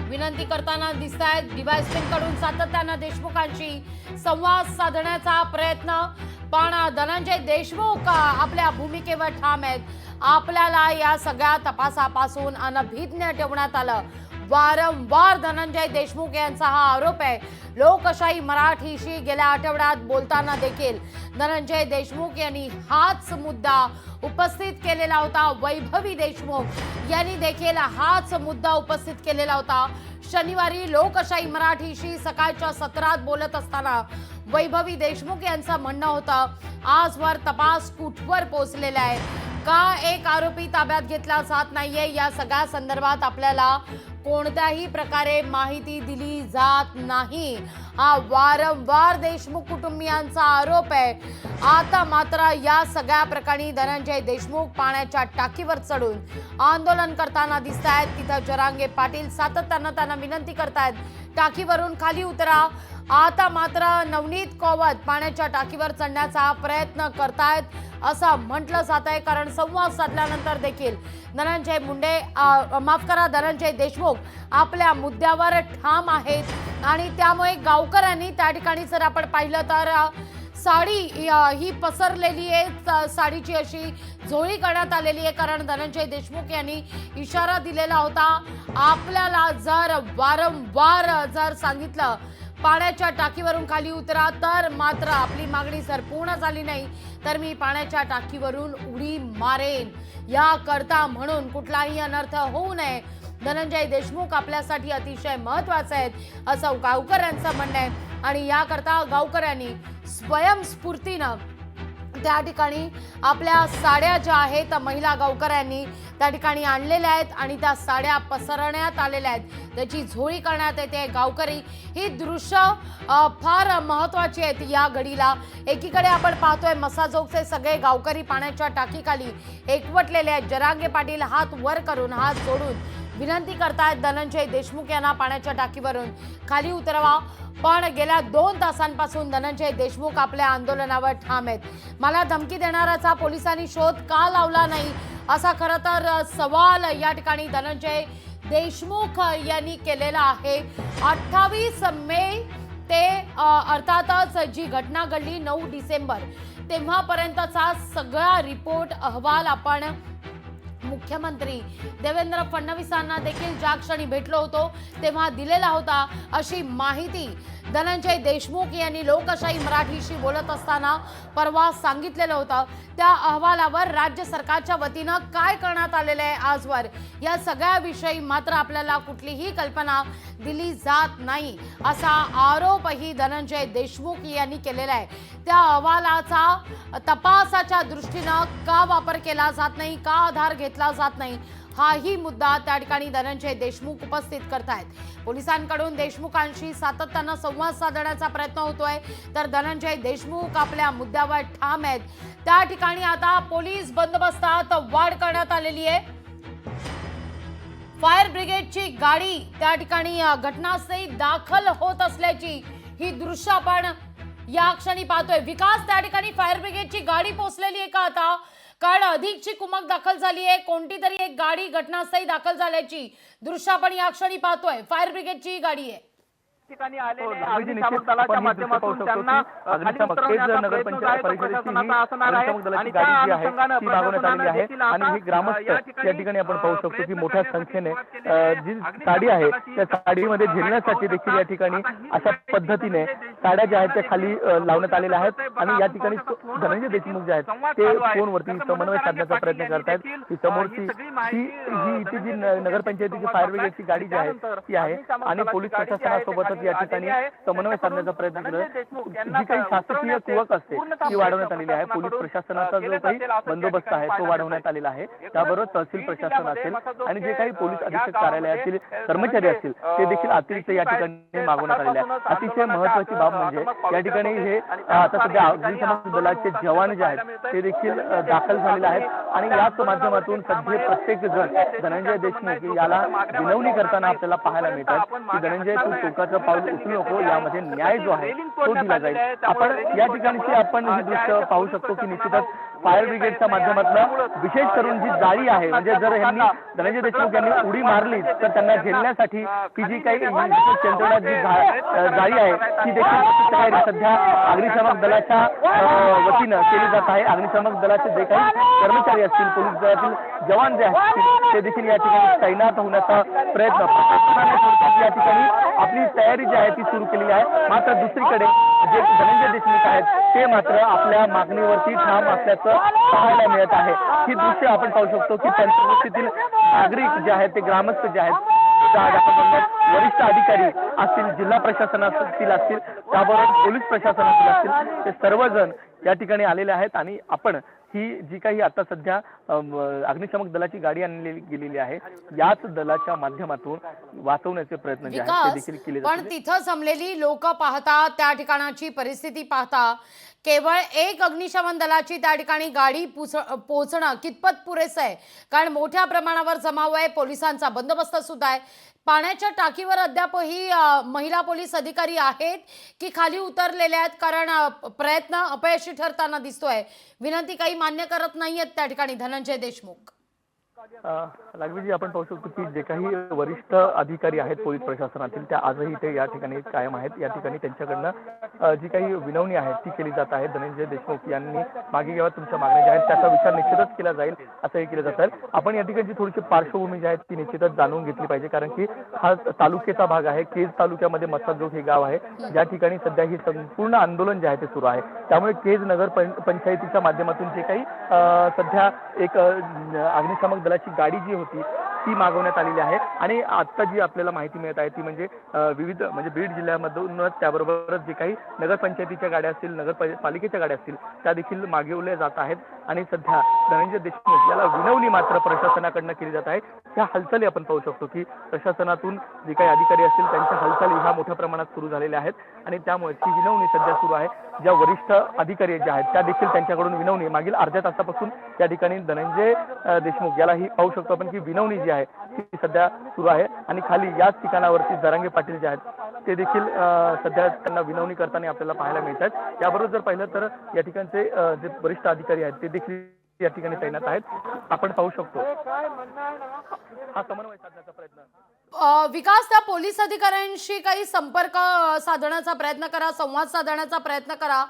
विनंती करताना दिसत आहेत. डीवायएसपींकडून सातत्यानं देशमुखांशी संवाद साधण्याचा प्रयत्न, पण धनंजय देशमुख आपल्या भूमिकेवर ठाम आहेत. आपल्याला या सगळ्या तपासापासून अनभिज्ञ ठेवण्यात आलं. वारंवार धनंजय देशमुख यांचा हा आरोप आहे. लोकशाही मराठीशी गेल्या आठवड्यात बोलताना देखील धनंजय देशमुख यांनी हाच मुद्दा उपस्थित केलेला होता. वैभवी देशमुख यांनी देखील हाच मुद्दा उपस्थित केलेला होता. शनिवारी लोकशाही मराठीशी सकाळच्या सत्रात बोलत असताना वैभवी देशमुख यांचं म्हणणं होतं, आजवर तपास कुठवर पोहोचलेला आहे, का एक आरोपी ताब्यात घेतला जात नाहीये, या सगळ्या संदर्भात आपल्याला कोणत्याही प्रकारे माहिती दिली जात नाही. हा वारंवार देशमुख कुटुंबियांचा आरोप आहे. आता मात्र या सगळ्या प्रकरणी धनंजय देशमुख पाण्याच्या टाकीवर चढून आंदोलन करताना दिसत आहेत. तिथं जरांगे पाटील सातत्यानं त्यांना विनंती करतायत, टाकीवरून खाली उतरा. आता मात्र नवनीत कौवत पाण्याच्या टाकीवर चढण्याचा प्रयत्न करतायत असं म्हटलं जात आहे. कारण संवाद साधल्यानंतर देखील धनंजय देशमुख आपल्या मुद्द्यावर ठाम आहेत. आणि त्यामुळे गावकऱ्यांनी त्या ठिकाणी जर आपण पाहिलं तर साडी ही पसरलेली आहे, साडीची अशी झोळी करण्यात आलेली आहे. कारण धनंजय देशमुख यांनी इशारा दिलेला होता, आपल्याला जर वारंवार जर सांगितलं पाण्याच्या टाकीवरून खाली उतरा तर मात्र आपली मागणी जर पूर्ण झाली नाही तर मी पाण्याच्या टाकीवरून उडी मारेन. याकरता म्हणून कुठलाही अनर्थ होऊ नये, धनंजय देशमुख आपल्यासाठी अतिशय महत्त्वाचे आहेत असं गावकऱ्यांचं म्हणणं आहे. आणि याकरता गावकऱ्यांनी स्वयंस्फूर्तीनं त्या ठिकाणी आपल्या साड्या ज्या आहेत महिला गावकऱ्यांनी त्या ठिकाणी आणलेल्या आहेत आणि त्या साड्या पसरवण्यात आलेल्या आहेत, त्याची झोळी करण्यात येते. गावकरी ही दृश्य फार महत्वाची आहेत या घडीला. एकीकडे आपण पाहतोय मसाजोगचे सगळे गावकरी पाण्याच्या टाकीखाली एकवटलेले आहेत. जरांगे पाटील हात वर करून हात जोडून विनंती करतायत धनंजय देशमुख यांना पाण्याच्या टाकीवरून खाली उतरवा. पण गेल्या 2 तासांपासून धनंजय देशमुख आपल्या आंदोलनावर ठाम आहेत. मला धमकी देणाऱ्याचा पोलिसांनी शोध का लावला नाही असा खरं तर सवाल या ठिकाणी धनंजय देशमुख यांनी केलेला आहे. 28 मे ते अर्थातच जी घटना घडली 9 डिसेंबर तेव्हापर्यंतचा सगळा रिपोर्ट अहवाल आपण मुख्यमंत्री देवेंद्र फडणवीसांना देखील ज्या क्षणी भेटलो होतो तेव्हा दिलेला होता अशी माहिती धनंजय देशमुख यांनी लोकशाही मराठीशी बोलत असताना परवा सांगितलेलं होतं. त्या अहवालावर राज्य सरकारच्या वतीनं काय करण्यात आलेलं आहे आजवर या सगळ्याविषयी मात्र आपल्याला कुठलीही कल्पना दिली जात नाही असा आरोपही धनंजय देशमुख यांनी केलेला आहे. त्या अहवालाचा तपासाच्या दृष्टीनं का वापर केला जात नाही, का आधार घेतला जात नाही हाही मुद्दा त्या ठिकाणी धनंजय देशमुख उपस्थित करतायत. पोलिसांकडून देशमुखांशी सातत्यानं संवाद साधण्याचा प्रयत्न होतोय तर धनंजय देशमुख आपल्या मुद्द्यावर ठाम आहेत. त्या ठिकाणी आता पोलीस बंदोबस्तात वाढ करण्यात आलेली आहे. फायर ब्रिगेडची गाडी त्या ठिकाणी घटनास्थळी दाखल होत असल्याची ही दृश्य आपण या क्षणी पाहतोय. विकास, त्या ठिकाणी फायर ब्रिगेडची गाडी पोहोचलेली आहे का आता? कारण अधिकची कुमक दाखल झाली आहे. कोणती तरी एक गाडी घटनास्थळी दाखल झाल्याची दृश्य आपण या क्षणी पाहतोय. फायर ब्रिगेडची गाडी आहे. ठिकाणी आलेले अग्निशामक दलाच्या माध्यमातून त्यांना खाली उतरवण्याचा प्रयत्न जो आहे तो प्रशासनाचा असणार आहे आणि त्या अनुषंगानं प्रशासनानं देखील आणि ही ग्रामस्थ या ठिकाणी आपण पाहू शकतो की मोठ्या संख्येने जी साडी आहे त्या साडीमध्ये झेलण्यासाठी देखील या ठिकाणी अशा पद्धतीने साड्या ज्या आहेत त्या खाली लावण्यात आलेल्या आहेत आणि या ठिकाणी धनंजय देशमुख जे आहेत ते फोनवरती समन्वय साधण्याचा प्रयत्न करतायत. ही समोरची ही इथे जी नगरपंचायतीची फायर ब्रिगेडची गाडी जी आहे ती आहे आणि पोलीस प्रशासनासोबतच या ठिकाणी समन्वय साधण्याचा प्रयत्न केला. जी काही शासकीय कुवक असते ती वाढवण्यात आलेली आहे. पोलीस प्रशासनाचा जो काही बंदोबस्त आहे तो वाढवण्यात आलेला आहे. त्याबरोबर तहसील प्रशासन असेल आणि जे काही पोलीस अधीक्षक कार्यालयातील कर्मचारी असतील ते देखील अतिरिक्त या ठिकाणी मागवण्यात आलेले आहे. अतिशय महत्वाची बाब म्हणजे या ठिकाणी हे आता सध्या अग्निशमन दलाचे जवान जे आहेत ते देखील दाखल झालेले आहेत आणि याच माध्यमातून सध्या प्रत्येक जण धनंजय देशमुख याला विनवणी करताना आपल्याला पाहायला मिळतात की धनंजय तू टोकाचं पाऊल उचलू नको, यामध्ये न्याय जो आहे तो दिला जाईल. आपण या ठिकाणची आपण ही दृश्य पाहू शकतो की निश्चितच फायर ब्रिगेडच्या माध्यमातून विशेष करून जी जाळी आहे म्हणजे जर यांनी धनंजय देशमुख यांनी उडी मारली तर त्यांना झेलण्यासाठी ही जी काही यंत्रणा जी जाळी आहे ती देखील सध्या अग्निशमक दलाच्या वतीनं केली जात आहे. अग्निशमक दलाचे जे काही कर्मचारी असतील, पोलीस दलातील जवान जे असतील ते देखील या ठिकाणी तैनात होण्याचा प्रयत्न प्रशासनाने या ठिकाणी आपली तयारी जी आहे ती सुरू केलेली आहे. मात्र दुसरीकडे जे धनंजय देशमुख आहेत ते मात्र आपल्या मागणीवरती ठाम असल्याचं पाहायला मिळत आहे. ही दृश्य आपण पाहू शकतो की पंचकृषीतील नागरिक जे आहेत ते ग्रामस्थ जे आहेत वरिष्ठ अधिकारी असतील, जिल्हा प्रशासनातील असतील, त्याबरोबर पोलीस प्रशासनातील असतील ते सर्वजण या ठिकाणी आलेले आहेत आणि आपण ही जी काही आता सध्या अग्निशमक दलाची गाडी आणलेली गेलेली आहे याच दलाच्या माध्यमातून वाचवण्याचे प्रयत्न जे आहेत ते देखील केले जातात. पण तिथं जमलेली लोक पाहता, त्या ठिकाणाची परिस्थिती पाहता केवळ एक अग्निशमन दलाची त्या ठिकाणी गाडी पोहोचणं कितपत पुरेसं आहे? कारण मोठ्या प्रमाणावर जमाव आहे, पोलिसांचा बंदोबस्त सुद्धा आहे. पाण्याच्या टाकीवर अद्यापही महिला पोलीस अधिकारी आहेत की खाली उतरलेले आहेत? कारण प्रयत्न अपयशी ठरताना दिसतोय. विनंती काही मान्य करत नाहीयेत त्या ठिकाणी धनंजय देशमुख. लागवीजी आपण पाहू शकतो की जे काही वरिष्ठ अधिकारी आहेत पोलीस प्रशासनातील त्या आजही ते या ठिकाणी कायम आहेत. या ठिकाणी त्यांच्याकडनं जी काही विनवणी आहे ती केली जात आहे. धनंजय देशमुख यांनी मागे घ्यावा, तुमच्या मागण्या ज्या आहेत त्याचा विचार निश्चितच केला जाईल असंही केलं जात आहे. आपण या ठिकाणची थोडीशी पार्श्वभूमी जी आहे ती निश्चितच जाणून घेतली पाहिजे कारण की हा तालुक्याचा भाग आहे. केज तालुक्यामध्ये मसाजोग हे गाव आहे ज्या ठिकाणी सध्या ही संपूर्ण आंदोलन जे आहे ते सुरू आहे. त्यामुळे केज नगर पंचायतीच्या माध्यमातून जे काही सध्या एक अग्निशमक दलाची गाडी जी होती ती मागवण्यात आलेली आहे. आणि आता जी आपल्याला माहिती मिळत आहे ती म्हणजे विविध म्हणजे बीड जिल्ह्यामधूनच त्याबरोबरच जे काही नगरपंचायतीच्या गाड्या असतील नगरपालिकेच्या गाड्या असतील त्या देखील मागवल्या जात आहेत. आणि सध्या धनंजय देशमुख याला विनवणी मात्र प्रशासनाकडनं केली जात आहे. ह्या हालचाली आपण पाहू शकतो की प्रशासनातून जे काही अधिकारी असतील त्यांच्या हालचाली ह्या मोठ्या प्रमाणात सुरू झालेल्या आहेत. आणि त्यामुळे ती विनवणी सध्या सुरू आहे. ज्या वरिष्ठ अधिकारी ज्या आहेत त्या देखील त्यांच्याकडून विनवणी मागील अर्ध्या तासापासून त्या ठिकाणी धनंजय देशमुख यालाही पाहू शकतो आपण की विनवणी जी आहे ती सध्या सुरू आहे. आणि खाली याच ठिकाणावरती जरांगे पाटील जे आहेत ते देखील सध्या त्यांना विनवणी करताना आपल्याला पाहायला मिळत आहेत. याबरोबर जर पाहिलं तर या ठिकाणचे जे वरिष्ठ अधिकारी आहेत ते देखील या ठिकाणी तैनात आहेत. आपण पाहू शकतो हा समन्वय साधण्याचा प्रयत्न. विकास, त्या पोलीस अधिकाऱ्यांशी काही संपर्क साधण्याचा प्रयत्न करा, संवाद साधण्याचा प्रयत्न करा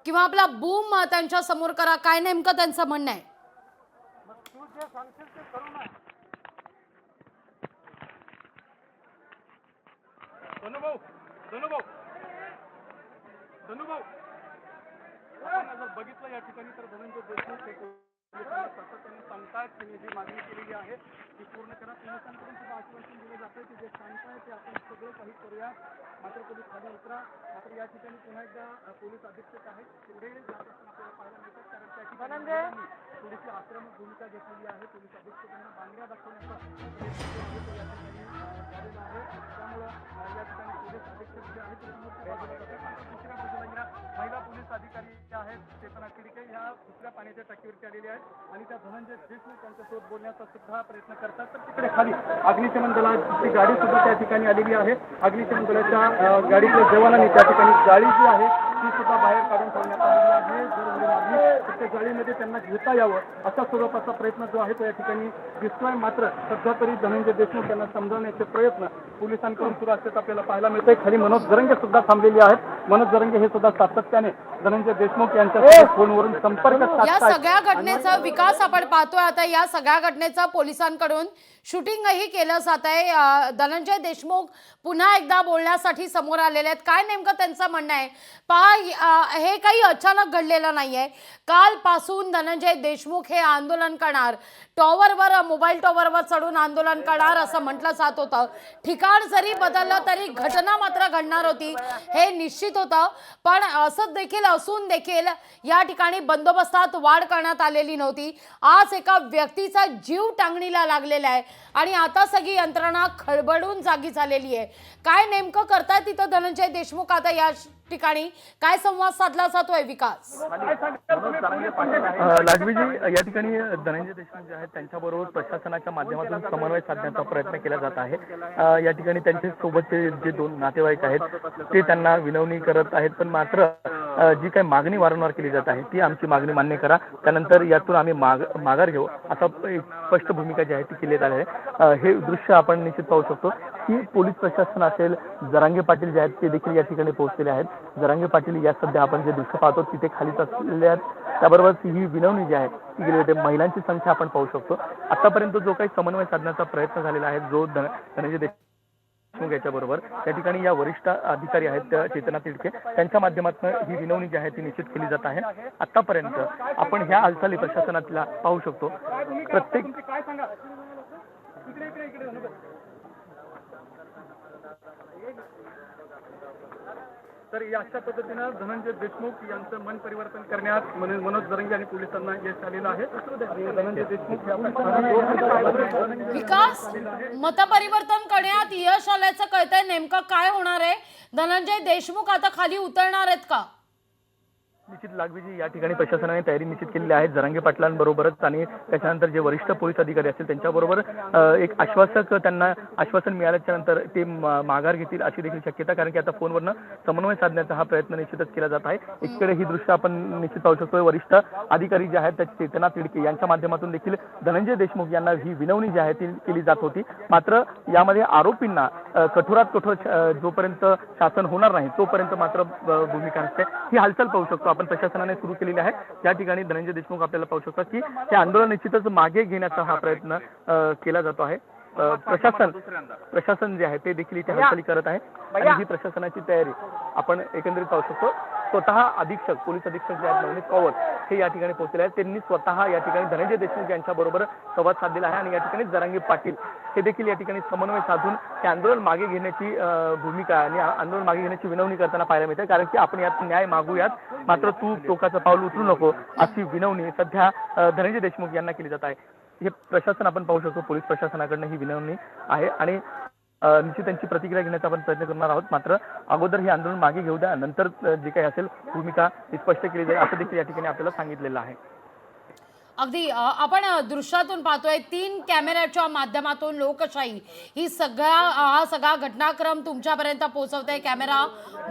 किंवा आपला बूम त्यांच्या समोर करा. काय नेमकं त्यांचं म्हणणं आहे? जर बघितलं या ठिकाणी तर धनंजय देशमुख सातत्याने सांगतायत त्यांनी जी मागणी केलेली आहे ती पूर्ण करा. पोलिसांकडून सुद्धा आश्वासन दिलं जातं की जे सांगताय ते आपण सगळं काही करूया. मात्र पोलीस खाली उतरा. मात्र या ठिकाणी पुन्हा एकदा पोलीस अधीक्षक आहेत तेवढे जात असताना पाहायला मिळतात. कारण त्या ठिकाणी थोडीशी आक्रमक भूमिका घेतलेली आहे. पोलीस अधीक्षकांना बांगड्या दाखवण्याचा झालेला आहे. त्यामुळं या ठिकाणी पोलीस अधीक्षक जे आहेत ते दुसऱ्या बाजूला महिला पोलीस अधिकारी आहेत चेतना किडके ह्या दुसऱ्या पाण्याच्या टाकीवरती आलेल्या आहेत आणि त्या धनंजय देशमुख यांच्यासोबत बोलण्याचा सुद्धा प्रयत्न करतात. तर तिकडे खाली अग्निशमन दलाची गाडी सुद्धा त्या ठिकाणी आलेली आहे. अग्निशमन दलाच्या गाडीतल्या जवानांनी त्या ठिकाणी गाडी जी आहे ती सुद्धा बाहेर काढून ठेवण्यात आलेली आहे. जर लागली तर त्या गाडीमध्ये त्यांना घेता यावं असा स्वरूपाचा प्रयत्न जो आहे तो या ठिकाणी दिसतोय. मात्र सध्या तरी धनंजय देशमुख यांना समजावण्याचे प्रयत्न पोलिसांकडून सुरू असल्याचं आपल्याला पाहायला मिळतंय. खाली मनोज जरंगे सुद्धा थांबलेली आहेत. मनोज जरंगे हे सुद्धा सातत्याने धनंजय देशमुख यांच्या फोनवरून संपर्क या सगळ्या घटनेचा विकास आपण पाहतोय. आता या सगळ्या घटनेचा पोलिसांकडून शूटिंगही केलं जात आहे. धनंजय देशमुख पुन्हा एकदा बोलण्यासाठी समोर आलेले आहेत. काय नेमकं त्यांचं म्हणणं आहे पहा. हे काही अचानक घडलेलं नाहीये. कालपासून धनंजय देशमुख हे आंदोलन करणार, टॉवरवर मोबाईल टॉवरवर चढून आंदोलन करणार असं म्हटलं जात होतं. ठिकाण जरी बदललं तरी घटना मात्र घडणार होती हे निश्चित होतं. पण असं देखील असून देखील या ठिकाणी बंदोबस्तात वाढ करण्यात आलेली नव्हती. आज एका व्यक्तीचा जीव टांगणीला लागलेला आहे आणि आता सगळी यंत्रणा खळबळून जागी झालेली आहे. काय नेमकं करताय तिथं धनंजय देशमुख? आता या ठिकाणी काय संवाद साधला जातोय विकास? लाजवीजी, या ठिकाणी धनंजय देशमुख जे आहेत त्यांच्याबरोबर प्रशासनाच्या माध्यमातून समन्वय साधण्याचा प्रयत्न केला जात आहे. या ठिकाणी त्यांच्या सोबतचे जे दोन नातेवाईक आहेत ते त्यांना विनवणी करत आहेत. पण मात्र जी काही मागणी वारंवार केली जात आहे ती आमची मागणी मान्य करा, त्यानंतर यातून आम्ही माघार घेऊ असा स्पष्ट भूमिका जी आहे ती केली जात आहे. हे दृश्य आपण निश्चित पाहू शकतो की पोलीस प्रशासन असेल, जरांगे पाटील जे आहेत ते देखील या ठिकाणी पोहोचलेले आहेत. जरांगे पाटील या सध्या आपण जे दृश्य पाहतो तिथे खालीच असलेले आहेत. त्याबरोबर ही विनवणी जी आहे ती केली जाते. महिलांची संख्या आपण पाहू शकतो. आतापर्यंत जो काही समन्वय साधण्याचा प्रयत्न झालेला आहे जो धनंजय देशमुख याच्याबरोबर त्या ठिकाणी या वरिष्ठ अधिकारी आहेत चेतना तिडके त्यांच्या माध्यमातून ही विनवणी जी आहे ती निश्चित केली जात आहे. आतापर्यंत आपण ह्या हालचाली प्रशासनातल्या पाहू शकतो. प्रत्येक तर अशा पद्धतीनं धनंजय देशमुख यांचं मन परिवर्तन करण्यात मनोज जरंगे आणि पोलिसांना यश आलेलं आहे. धनंजय देशमुख विकास, मतपरिवर्तन करण्यात यश आल्याचं कळतंय. नेमकं काय होणार आहे? धनंजय देशमुख आता खाली उतरणार आहेत का? निश्चित लागवीजी, या ठिकाणी प्रशासनाने तयारी निश्चित केलेली आहे. जरांगे पाटलांबरोबरच आणि त्याच्यानंतर जे वरिष्ठ पोलीस अधिकारी असतील त्यांच्याबरोबर एक आश्वासक त्यांना आश्वासन मिळाल्याच्या नंतर ते माघार घेतील अशी देखील शक्यता, कारण की आता फोनवरनं समन्वय साधण्याचा हा प्रयत्न निश्चितच केला जात आहे. एकीकडे ही दृश्य आपण निश्चित पाहू शकतो. वरिष्ठ अधिकारी जे आहेत त्या चेतना तिडके यांच्या माध्यमातून देखील धनंजय देशमुख यांना ही विनवणी जी आहे ती केली जात होती. मात्र यामध्ये आरोपींना कठोरात कठोर जोपर्यंत शासन होणार नाही तोपर्यंत मात्र भूमिका असते. ही हालचाल पाहू शकतो आपण प्रशासनाने सुरू केलेली आहे. त्या ठिकाणी धनंजय देशमुख आपल्याला पाहू शकतात की हे आंदोलन निश्चितच मागे घेण्याचा हा प्रयत्न केला जातो आहे. प्रशासन जे आहे ते देखील इथे हालचाली करत आहे आणि ही प्रशासनाची तयारी आपण एकंदरीत पाहू शकतो. स्वतः अधीक्षक पोलीस अधीक्षक जे आहेत नवनीत कौर हे या ठिकाणी पोहोचले आहेत. त्यांनी स्वतः या ठिकाणी धनंजय देशमुख यांच्याबरोबर संवाद साधलेला आहे आणि या ठिकाणी जरांगे पाटील हे देखील या ठिकाणी समन्वय साधून हे आंदोलन मागे घेण्याची भूमिका आणि आंदोलन मागे घेण्याची विनवणी करताना पाहायला मिळते. कारण की आपण यात न्याय मागूयात, मात्र तू टोकाचं पाऊल उचलू नको अशी विनवणी सध्या धनंजय देशमुख यांना केली जात आहे. हे प्रशासन आपण पाहू शकतो, पोलीस प्रशासनाकडनं ही विनवणी आहे आणि निश्चित त्यांची प्रतिक्रिया घेण्याचा आपण प्रयत्न करणार आहोत. मात्र अगोदर हे आंदोलन मागे घेऊ द्या, नंतर जे काही असेल भूमिका ही स्पष्ट केली जाईल असं देखील या ठिकाणी आपल्याला सांगितलेलं आहे. अगदी आपण दृश्यातून पाहतोय 3 कॅमेऱ्याच्या माध्यमातून लोकशाही ही हा सगळा घटनाक्रम तुमच्यापर्यंत पोहोचवते. कॅमेरा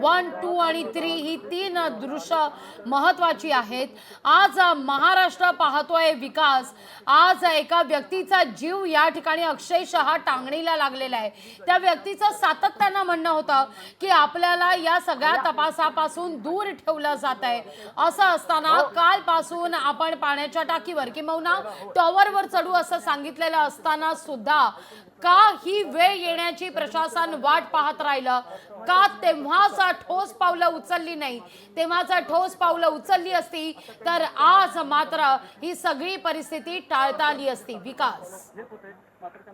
1, 2 आणि 3 ही 3 दृश्य महत्वाची आहेत. आज महाराष्ट्र पाहतोय विकास. आज एका व्यक्तीचा जीव या ठिकाणी अक्षरशः टांगणीला लागलेला आहे. त्या व्यक्तीचं सातत्यानं म्हणणं होतं की आपल्याला या सगळ्या तपासापासून दूर ठेवलं जात आहे. असं असताना कालपासून आपण पाण्याच्या टाकीवर किंवा टॉवरवर चढू असं सांगितलेलं असताना सुद्धा का ही वेळ येण्याची प्रशासन वाट पाहत राहिलं? का तेव्हाच ठोस पावलं उचलली नाही? तेव्हाच ठोस पावलं उचलली असती तर आज मात्र ही सगळी परिस्थिती टाळता आली असती. विकास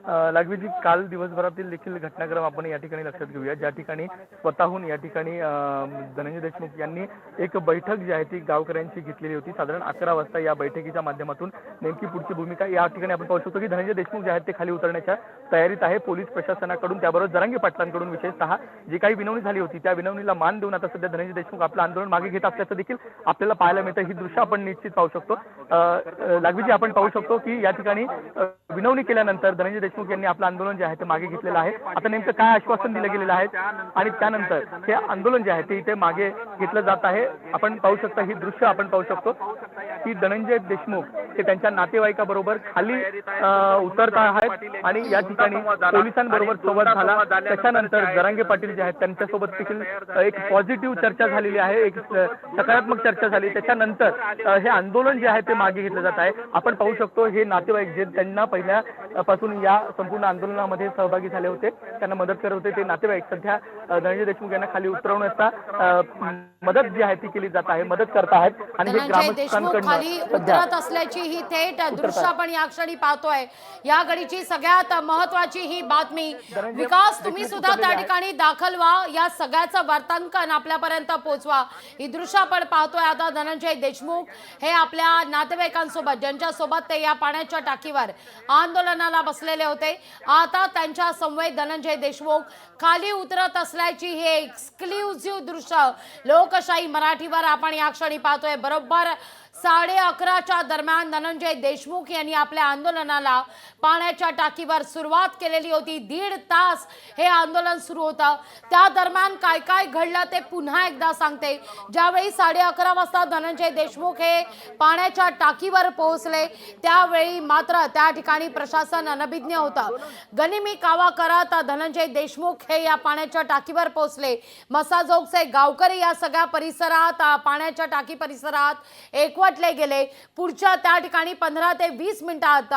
लागवीजी, काल दिवसभरातील देखील घटनाक्रम आपण या ठिकाणी लक्षात घेऊया, ज्या ठिकाणी स्वतःहून या ठिकाणी धनंजय देशमुख यांनी एक बैठक जी आहे ती गावकऱ्यांची घेतलेली होती. साधारण 11 वाजता या बैठकीच्या माध्यमातून नेमकी पुढची भूमिका या ठिकाणी आपण पाहू शकतो की धनंजय देशमुख जे आहेत ते खाली उतरण्याच्या तयारीत आहे. पोलीस प्रशासनाकडून त्याबरोबर जरांगे पाटलांकडून विशेषतः जी काही विनवणी झाली होती त्या विनवणीला मान देऊन आता सध्या धनंजय देशमुख आपलं आंदोलन मागे घेत असल्याचं देखील आपल्याला पाहायला मिळतं. ही दृश्य आपण निश्चित पाहू शकतो. लागवीजी, आपण पाहू शकतो की या ठिकाणी विनवणी केल्यानंतर धनंजय देशमुख यांनी आपलं आंदोलन जे आहे ते मागे घेतलेलं आहे. आता नेमकं काय आश्वासन दिलं गेलेलं आहे आणि त्यानंतर हे आंदोलन जे आहे ते इथे मागे घेतलं जात आहे. आपण पाहू शकता ही दृश्य आपण पाहू शकतो की धनंजय देशमुख हे त्यांच्या नातेवाईकाबरोबर खाली उतरत आहेत आणि या ठिकाणी पोलिसांबरोबर संवाद झाला. त्याच्यानंतर जरांगे पाटील जे आहेत त्यांच्यासोबत देखील एक पॉझिटिव्ह चर्चा झालेली आहे, एक सकारात्मक चर्चा झाली. त्याच्यानंतर हे आंदोलन जे आहे ते मागे घेतलं जात आहे. आपण पाहू शकतो हे नातेवाईक जे त्यांना पहिल्यापासून या संपूर्ण आंदोलनामध्ये सहभागी झाले होते, त्यांना मदत करत होते, ते नातेवाईक सध्या धनंजय देशमुख यांना खाली उतरवण्याचा मदत जी आहे ती केली जात आहे, मदत करत आहेत. आणि हे ग्रामस्थांकडून खाली उतरत असल्याची ही थेट दृश्य आपण या क्षणी पाहतोय. या घडीची सगळ्यात महत्वाची ही बातमी. विकास, तुम्ही सुद्धा त्या ठिकाणी दाखल व्हा, या सगळ्याचं वार्तांकन आपल्यापर्यंत पोहोचवा. ही दृश्य आपण पाहतोय. आता धनंजय देशमुख हे आपल्या नातेवाईकांसोबत, ज्यांच्यासोबत ते या पाण्याच्या टाकीवर आंदोलनाला बसलेले होते, आता त्यांच्या समवेत धनंजय देशमुख खाली उतरत असल्याची हे एक्सक्लुझिव्ह दृश्य लोकशाही मराठीवर आपण या क्षणी पाहतोय. बरोबर 11:30च्या दरम्यान धनंजय देशमुख यांनी आपल्या आंदोलनाला पाण्याच्या टाकीवर सुरुवात केलेली होती. 1.5 तास हे आंदोलन सुरू होतं. त्या दरम्यान काय काय घडलं ते पुन्हा एकदा सांगते. ज्यावेळी 11:30 वाजता धनंजय देशमुख हे पाण्याच्या टाकीवर पोहोचले त्यावेळी मात्र त्या ठिकाणी प्रशासन अनभिज्ञ होतं. गनिमी कावा करत धनंजय देशमुख हे या पाण्याच्या टाकीवर पोहोचले. मसाजोगचे गावकरी या सगळ्या परिसरात, पाण्याच्या टाकी परिसरात एकवटले गेले. पुढच्या त्या ठिकाणी 15 ते 20 मिनिटात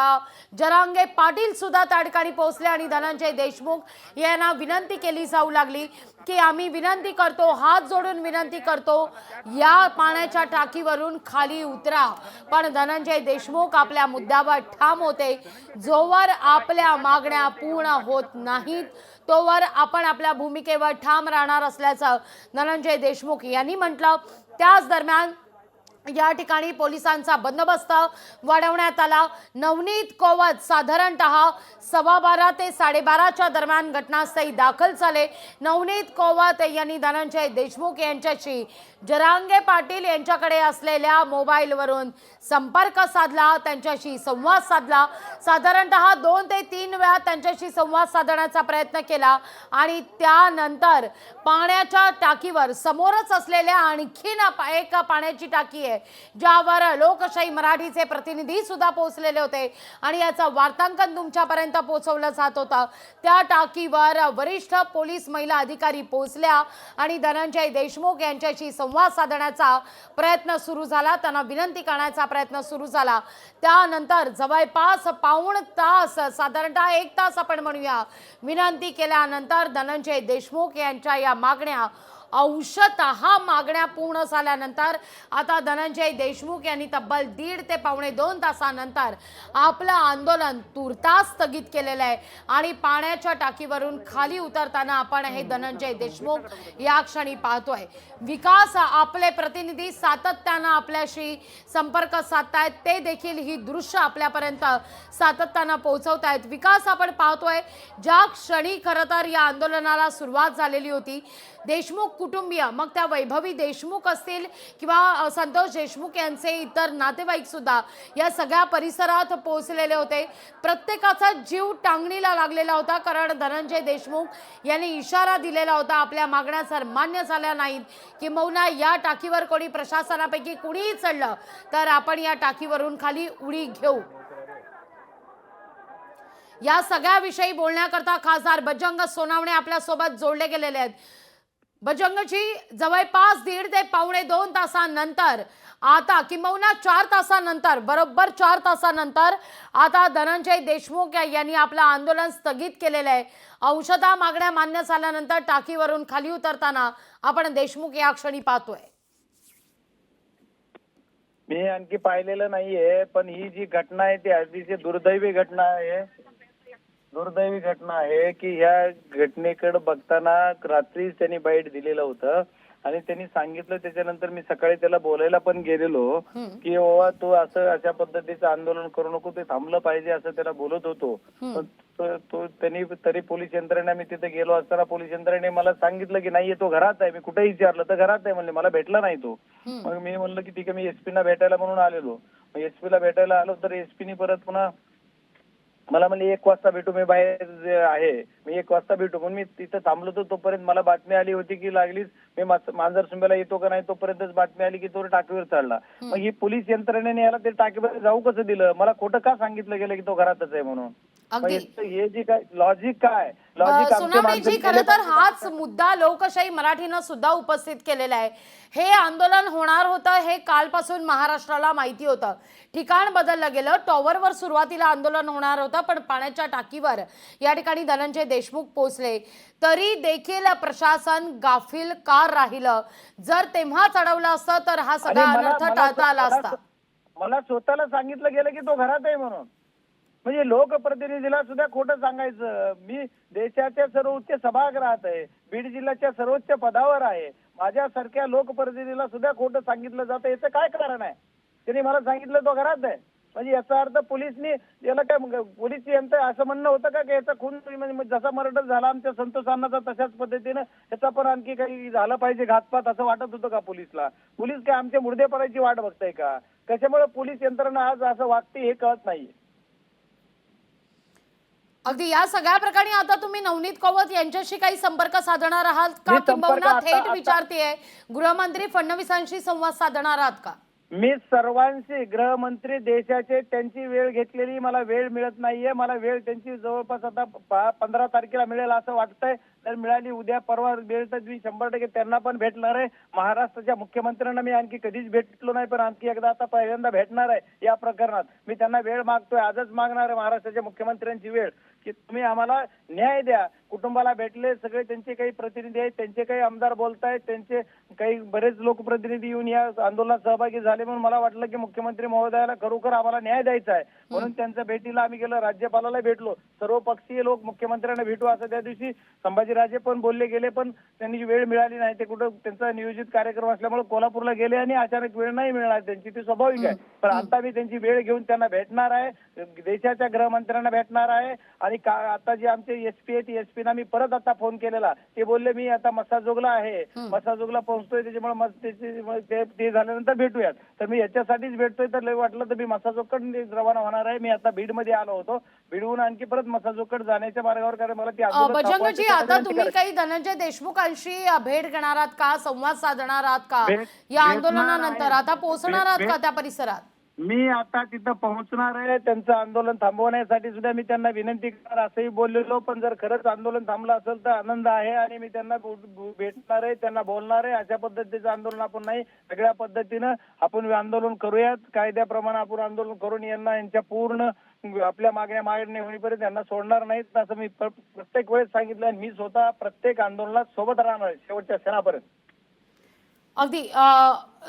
जरांगे पाटील सुद्धा त्या ठिकाणी पोहोचले आणि धनंजय देशमुख यांना विनंती केली जाऊ लागली की आम्ही विनंती करतो, हात जोडून विनंती करतो, या पाण्याच्या टाकीवरून खाली उतरा. पण धनंजय देशमुख आपल्या मुद्द्यावर ठाम होते. जोवर आपल्या मागण्या पूर्ण होत नाहीत तोवर आपण आपल्या भूमिकेवर ठाम राहणार असल्याचं धनंजय देशमुख यांनी म्हटलं. त्याच दरम्यान या ठिकाणी पोलिसांचा बंदोबस्त वाढवण्यात आला. नवनीत कौवत साधारणतः 12:15 ते 12:30च्या दरम्यान घटनास्थळी दाखल झाले. नवनीत कौवत यांनी धनंजय देशमुख यांच्याशी जरांगे पाटील यांच्याकडे असलेल्या मोबाईलवरून संपर्क साधला, त्यांच्याशी संवाद साधला. साधारणतः 2 ते 3 वेळा त्यांच्याशी संवाद साधण्याचा प्रयत्न केला आणि त्यानंतर पाण्याच्या टाकीवर समोरच असलेल्या आणखीन एक पाण्याची टाकी आहे ज्यावर लोकशाही मराठीचे प्रतिनिधी सुद्धा पोहोचलेले होते आणि याचं वार्तांकन तुमच्यापर्यंत पोहोचवलं जात होतं. त्या टाकीवर वरिष्ठ पोलीस महिला अधिकारी पोहोचल्या आणि धनंजय देशमुख यांच्याशी संवाद साधण्याचा प्रयत्न सुरू झाला, त्यांना विनंती करण्याचा प्रयत्न सुरू झाला. त्यानंतर जवळपास पाऊण तास, साधारणतः 1 तास आपण म्हणूया, विनंती केल्यानंतर धनंजय देशमुख यांच्या या मागण्या अंशतः मागण्या पूर्ण झाल्यानंतर आता धनंजय देशमुख यांनी तब्बल 1.5 ते पावणे 2 तासानंतर आपलं आंदोलन तुर्तास स्थगित केलेलं आहे आणि पाण्याच्या टाकीवरून खाली उतरताना आपण हे धनंजय देशमुख या क्षणी पाहतोय. विकास आपले प्रतिनिधी सातत्यानं आपल्याशी संपर्क साधतायत, ते देखील ही दृश्य आपल्यापर्यंत सातत्यानं पोहोचवतायत. विकास, आपण पाहतोय ज्या क्षणी खरं तर या आंदोलनाला सुरुवात झालेली होती, देशमुख कुटुंबीय, मग त्या वैभवी देशमुख असतील किंवा संतोष देशमुख यांचे इतर नातेवाईक सुद्धा या सगळ्या परिसरात पोहोचलेले होते. प्रत्येकाचा जीव टांगणीला लागलेला होता, कारण धनंजय देशमुख यांनी इशारा दिलेला होता आपल्या मागण्या जर मान्य झाल्या नाहीत किंबहुना या टाकीवर कोणी प्रशासनापैकी कुणीही चढलं तर आपण या टाकीवरून खाली उडी घेऊ. या सगळ्याविषयी बोलण्याकरता खासदार बजरंग सोनवणे आपल्या सोबत जोडले गेलेले आहेत. बजरंगजी, जवळपास 1.5 ते पावणे 2 तासानंतर आता किंबहुना 4 तासानंतर, बरोबर 4 तासानंतर आता धनंजय देशमुख यांनी आपलं आंदोलन स्थगित केलेलं आहे. अंशतः मागण्या मान्य झाल्यानंतर टाकीवरून खाली उतरताना आपण देशमुख या क्षणी पाहतोय. मी आणखी पाहिलेलं नाहीये, पण ही जी घटना आहे ती अतिशय दुर्दैवी घटना आहे. दुर्दैवी घटना आहे की ह्या घटनेकडे बघताना रात्रीच त्यांनी बाईट दिलेलं होतं आणि त्यांनी सांगितलं. त्याच्यानंतर मी सकाळी त्याला बोलायला पण गेलेलो की बाबा तू असं अशा पद्धतीचं आंदोलन करू नको, ते थांबलं पाहिजे असं त्याला बोलत होतो. तो त्यांनी तरी पोलीस यंत्रणा, मी तिथे गेलो असताना पोलीस यंत्रणेने मला सांगितलं की नाहीये तो घरात आहे. मी कुठे विचारलं तर घरात आहे म्हणले, मला भेटला नाही तो. मग मी म्हणलं की ठीक आहे, मी एसपी ना भेटायला म्हणून आलेलो. मग एसपी ला भेटायला आलो तर एसपीनी परत पुन्हा मला म्हणले 1 वाजता भेटू, मी बाहेर आहे, मी 1 वाजता भेटू. म्हणून मी तिथं थांबलो होतो. तोपर्यंत मला बातमी आली होती की लागलीच मी मांजरसुंब्याला येतो का नाही, तोपर्यंतच बातमी आली की तो टाकीवर चढला. मग ही पोलीस यंत्रणेने याला ते टाकीवर जाऊ कसं दिलं? मला खोटं का सांगितलं गेलं की तो घरातच आहे म्हणून? हे जी काय लॉजिक, काय लॉजिक? सोनावणेजी, खरं तर हाच मुद्दा लोकशाही मराठीनं सुद्धा उपस्थित केलेला आहे. हे आंदोलन होणार होतं हे कालपासून महाराष्ट्राला माहिती होतं. ठिकाण बदललं गेलं. टॉवरवर सुरुवातीला आंदोलन होणार होतं, पण पाण्याच्या टाकीवर या ठिकाणी धनंजय देशमुख पोहोचले. तरी देखील प्रशासन गाफील का राहिलं? जर तेव्हा चढवलं असतं तर हा सगळा अनर्थ टाळता आला असता. मला स्वतःला सांगितलं गेलं की तो घरात आहे म्हणून. म्हणजे लोकप्रतिनिधीला सुद्धा खोटं सांगायचं. मी देशाच्या सर्वोच्च सभागृहात आहे, बीड जिल्ह्याच्या सर्वोच्च पदावर आहे, माझ्यासारख्या लोकप्रतिनिधीला सुद्धा खोटं सांगितलं जातं. याचं काय कारण आहे? त्यांनी मला सांगितलं तो घरात आहे. म्हणजे याचा अर्थ पोलिसनी याला काय, पोलीस यंत्र असं म्हणणं होतं का की याचा खून, म्हणजे जसा मर्डर झाला आमच्या संतोष अण्णाचा तशाच पद्धतीनं याचा पण आणखी काही झालं पाहिजे घातपात, असं वाटत होतं का पोलिसला? पोलीस काय आमच्या मुर्देपणाची वाट बघताय का? त्याच्यामुळे पोलीस यंत्रणा आज असं वागते हे कळत नाहीये. अगदी या सगळ्या प्रकरणी आता तुम्ही नवनीत कौवत यांच्याशी काही संपर्क साधणार आहात का, किंबहुना थेट विचारतेय गृहमंत्री फडणवीसांशी संवाद साधणार आहात का? मी सर्वांशी, गृहमंत्री देशाचे, त्यांची वेळ घेतलेली मला वेळ मिळत नाहीये. मला वेळ त्यांची जवळपास आता 15 तारखेला मिळेल असं वाटतंय. तर मिळाली उद्या परवा वेळ तर मी 100% त्यांना पण भेटणार आहे. महाराष्ट्राच्या मुख्यमंत्र्यांना मी आणखी कधीच भेटलो नाही, पण आणखी एकदा आता पहिल्यांदा भेटणार आहे या प्रकरणात. मी त्यांना वेळ मागतोय, आजच मागणार आहे महाराष्ट्राच्या मुख्यमंत्र्यांची वेळ की तुम्ही आम्हाला न्याय द्या. कुटुंबाला भेटले सगळे, त्यांचे काही प्रतिनिधी आहेत, त्यांचे काही आमदार बोलतायत, त्यांचे काही बरेच लोकप्रतिनिधी येऊन या आंदोलनात सहभागी झाले. म्हणून मला वाटलं की मुख्यमंत्री महोदयाला खरोखर आम्हाला न्याय द्यायचा आहे. म्हणून त्यांच्या भेटीला आम्ही गेलो, राज्यपालाला भेटलो, सर्व पक्षीय लोक मुख्यमंत्र्यांना भेटू असं त्या दिवशी संभाजीराजे पण बोलले गेले, पण त्यांनी वेळ मिळाली नाही. ते कुठं त्यांचा नियोजित कार्यक्रम असल्यामुळे कोल्हापूरला गेले आणि अचानक वेळ नाही मिळणार त्यांची, ती स्वाभाविक आहे. पण आता मी त्यांची वेळ घेऊन त्यांना भेटणार आहे, देशाच्या गृहमंत्र्यांना भेटणार आहे. आणि आता जे आमचे एसपी आहेत, एसपीना मी परत आता फोन केलेला, ते बोलले मी आता मसाजोगला आहे, मसाजोगला पोहोचतोय, त्याच्यामुळे ते झाल्यानंतर भेटूयात. तर मी याच्यासाठीच भेटतोय. तर वाटलं तर मी मसाजोगकडे रवाना होणार आहे. मी आता बीड मध्ये आलो होतो, बीडहून आणखी परत मसाजोगकडे जाण्याच्या मार्गावर, कारण मला ती बजरंगजी, आता तुम्ही काही धनंजय देशमुखांशी भेट घेणार आहात का, संवाद साधणार आहात का या आंदोलनानंतर? आता पोहोचणार आहात का त्या परिसरात? मी आता तिथं पोहोचणार आहे. त्यांचं आंदोलन थांबवण्यासाठी सुद्धा मी त्यांना विनंती करणार असंही बोललेलो. पण जर खरंच आंदोलन थांबलं असेल तर आनंद आहे आणि मी त्यांना भेटणार आहे, त्यांना बोलणार आहे. अशा पद्धतीचं आंदोलन आपण नाही, वेगळ्या पद्धतीनं आपण आंदोलन करूयात. कायद्याप्रमाणे आपण आंदोलन करून यांच्या पूर्ण आपल्या मागण्या मागण्या होईपर्यंत त्यांना सोडणार नाहीत असं मी प्रत्येक वेळेस सांगितलं आणि मी स्वतः प्रत्येक आंदोलनात सोबत राहणार आहे शेवटच्या क्षणापर्यंत. अगदी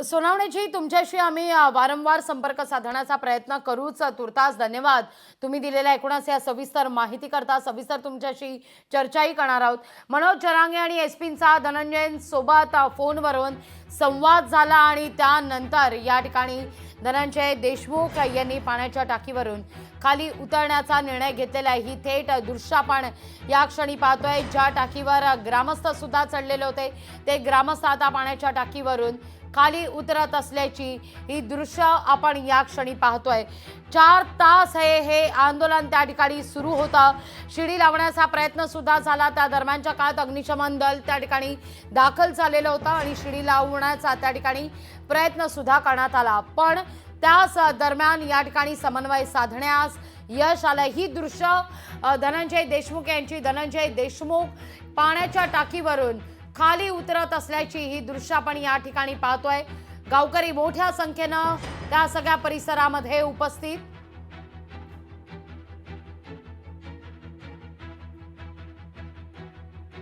सोनावणेजी, तुमच्याशी आम्ही वारंवार संपर्क साधण्याचा प्रयत्न करूच. तुर्तास धन्यवाद तुम्ही दिलेल्या एकूणच या सविस्तर माहिती करता. सविस्तर तुमच्याशी चर्चाही करणार आहोत. मनोज जरांगे आणि एसपींचा धनंजय सोबत फोनवरून संवाद झाला आणि त्यानंतर या ठिकाणी धनंजय देशमुख यांनी पाण्याच्या टाकीवरून खाली उतरण्याचा निर्णय घेतलेला आहे. ही थेट दृश्य आपण या क्षणी पाहतोय. ज्या टाकीवर ग्रामस्थ सुद्धा चढलेले होते ते ग्रामस्थ आता पाण्याच्या टाकीवरून खाली उतरत असल्याची ही दृश्य आपण या क्षणी पाहतोय. 4 तास हे आंदोलन त्या ठिकाणी सुरू होतं. शिडी लावण्याचा प्रयत्न सुद्धा झाला. त्या दरम्यानच्या काळात अग्निशमन दल त्या ठिकाणी दाखल झालेलं होतं आणि शिडी लावण्याचा त्या ठिकाणी प्रयत्न सुद्धा करण्यात आला. पण त्याच दरम्यान या ठिकाणी समन्वय साधण्यास यश आलं. ही दृश्य धनंजय देशमुख यांची. धनंजय देशमुख पाण्याच्या टाकीवरून खाली उतरत असल्याची ही दृश्य आपण या ठिकाणी पाहतोय. गावकरी मोठ्या संख्येनं त्या सगळ्या परिसरामध्ये उपस्थित.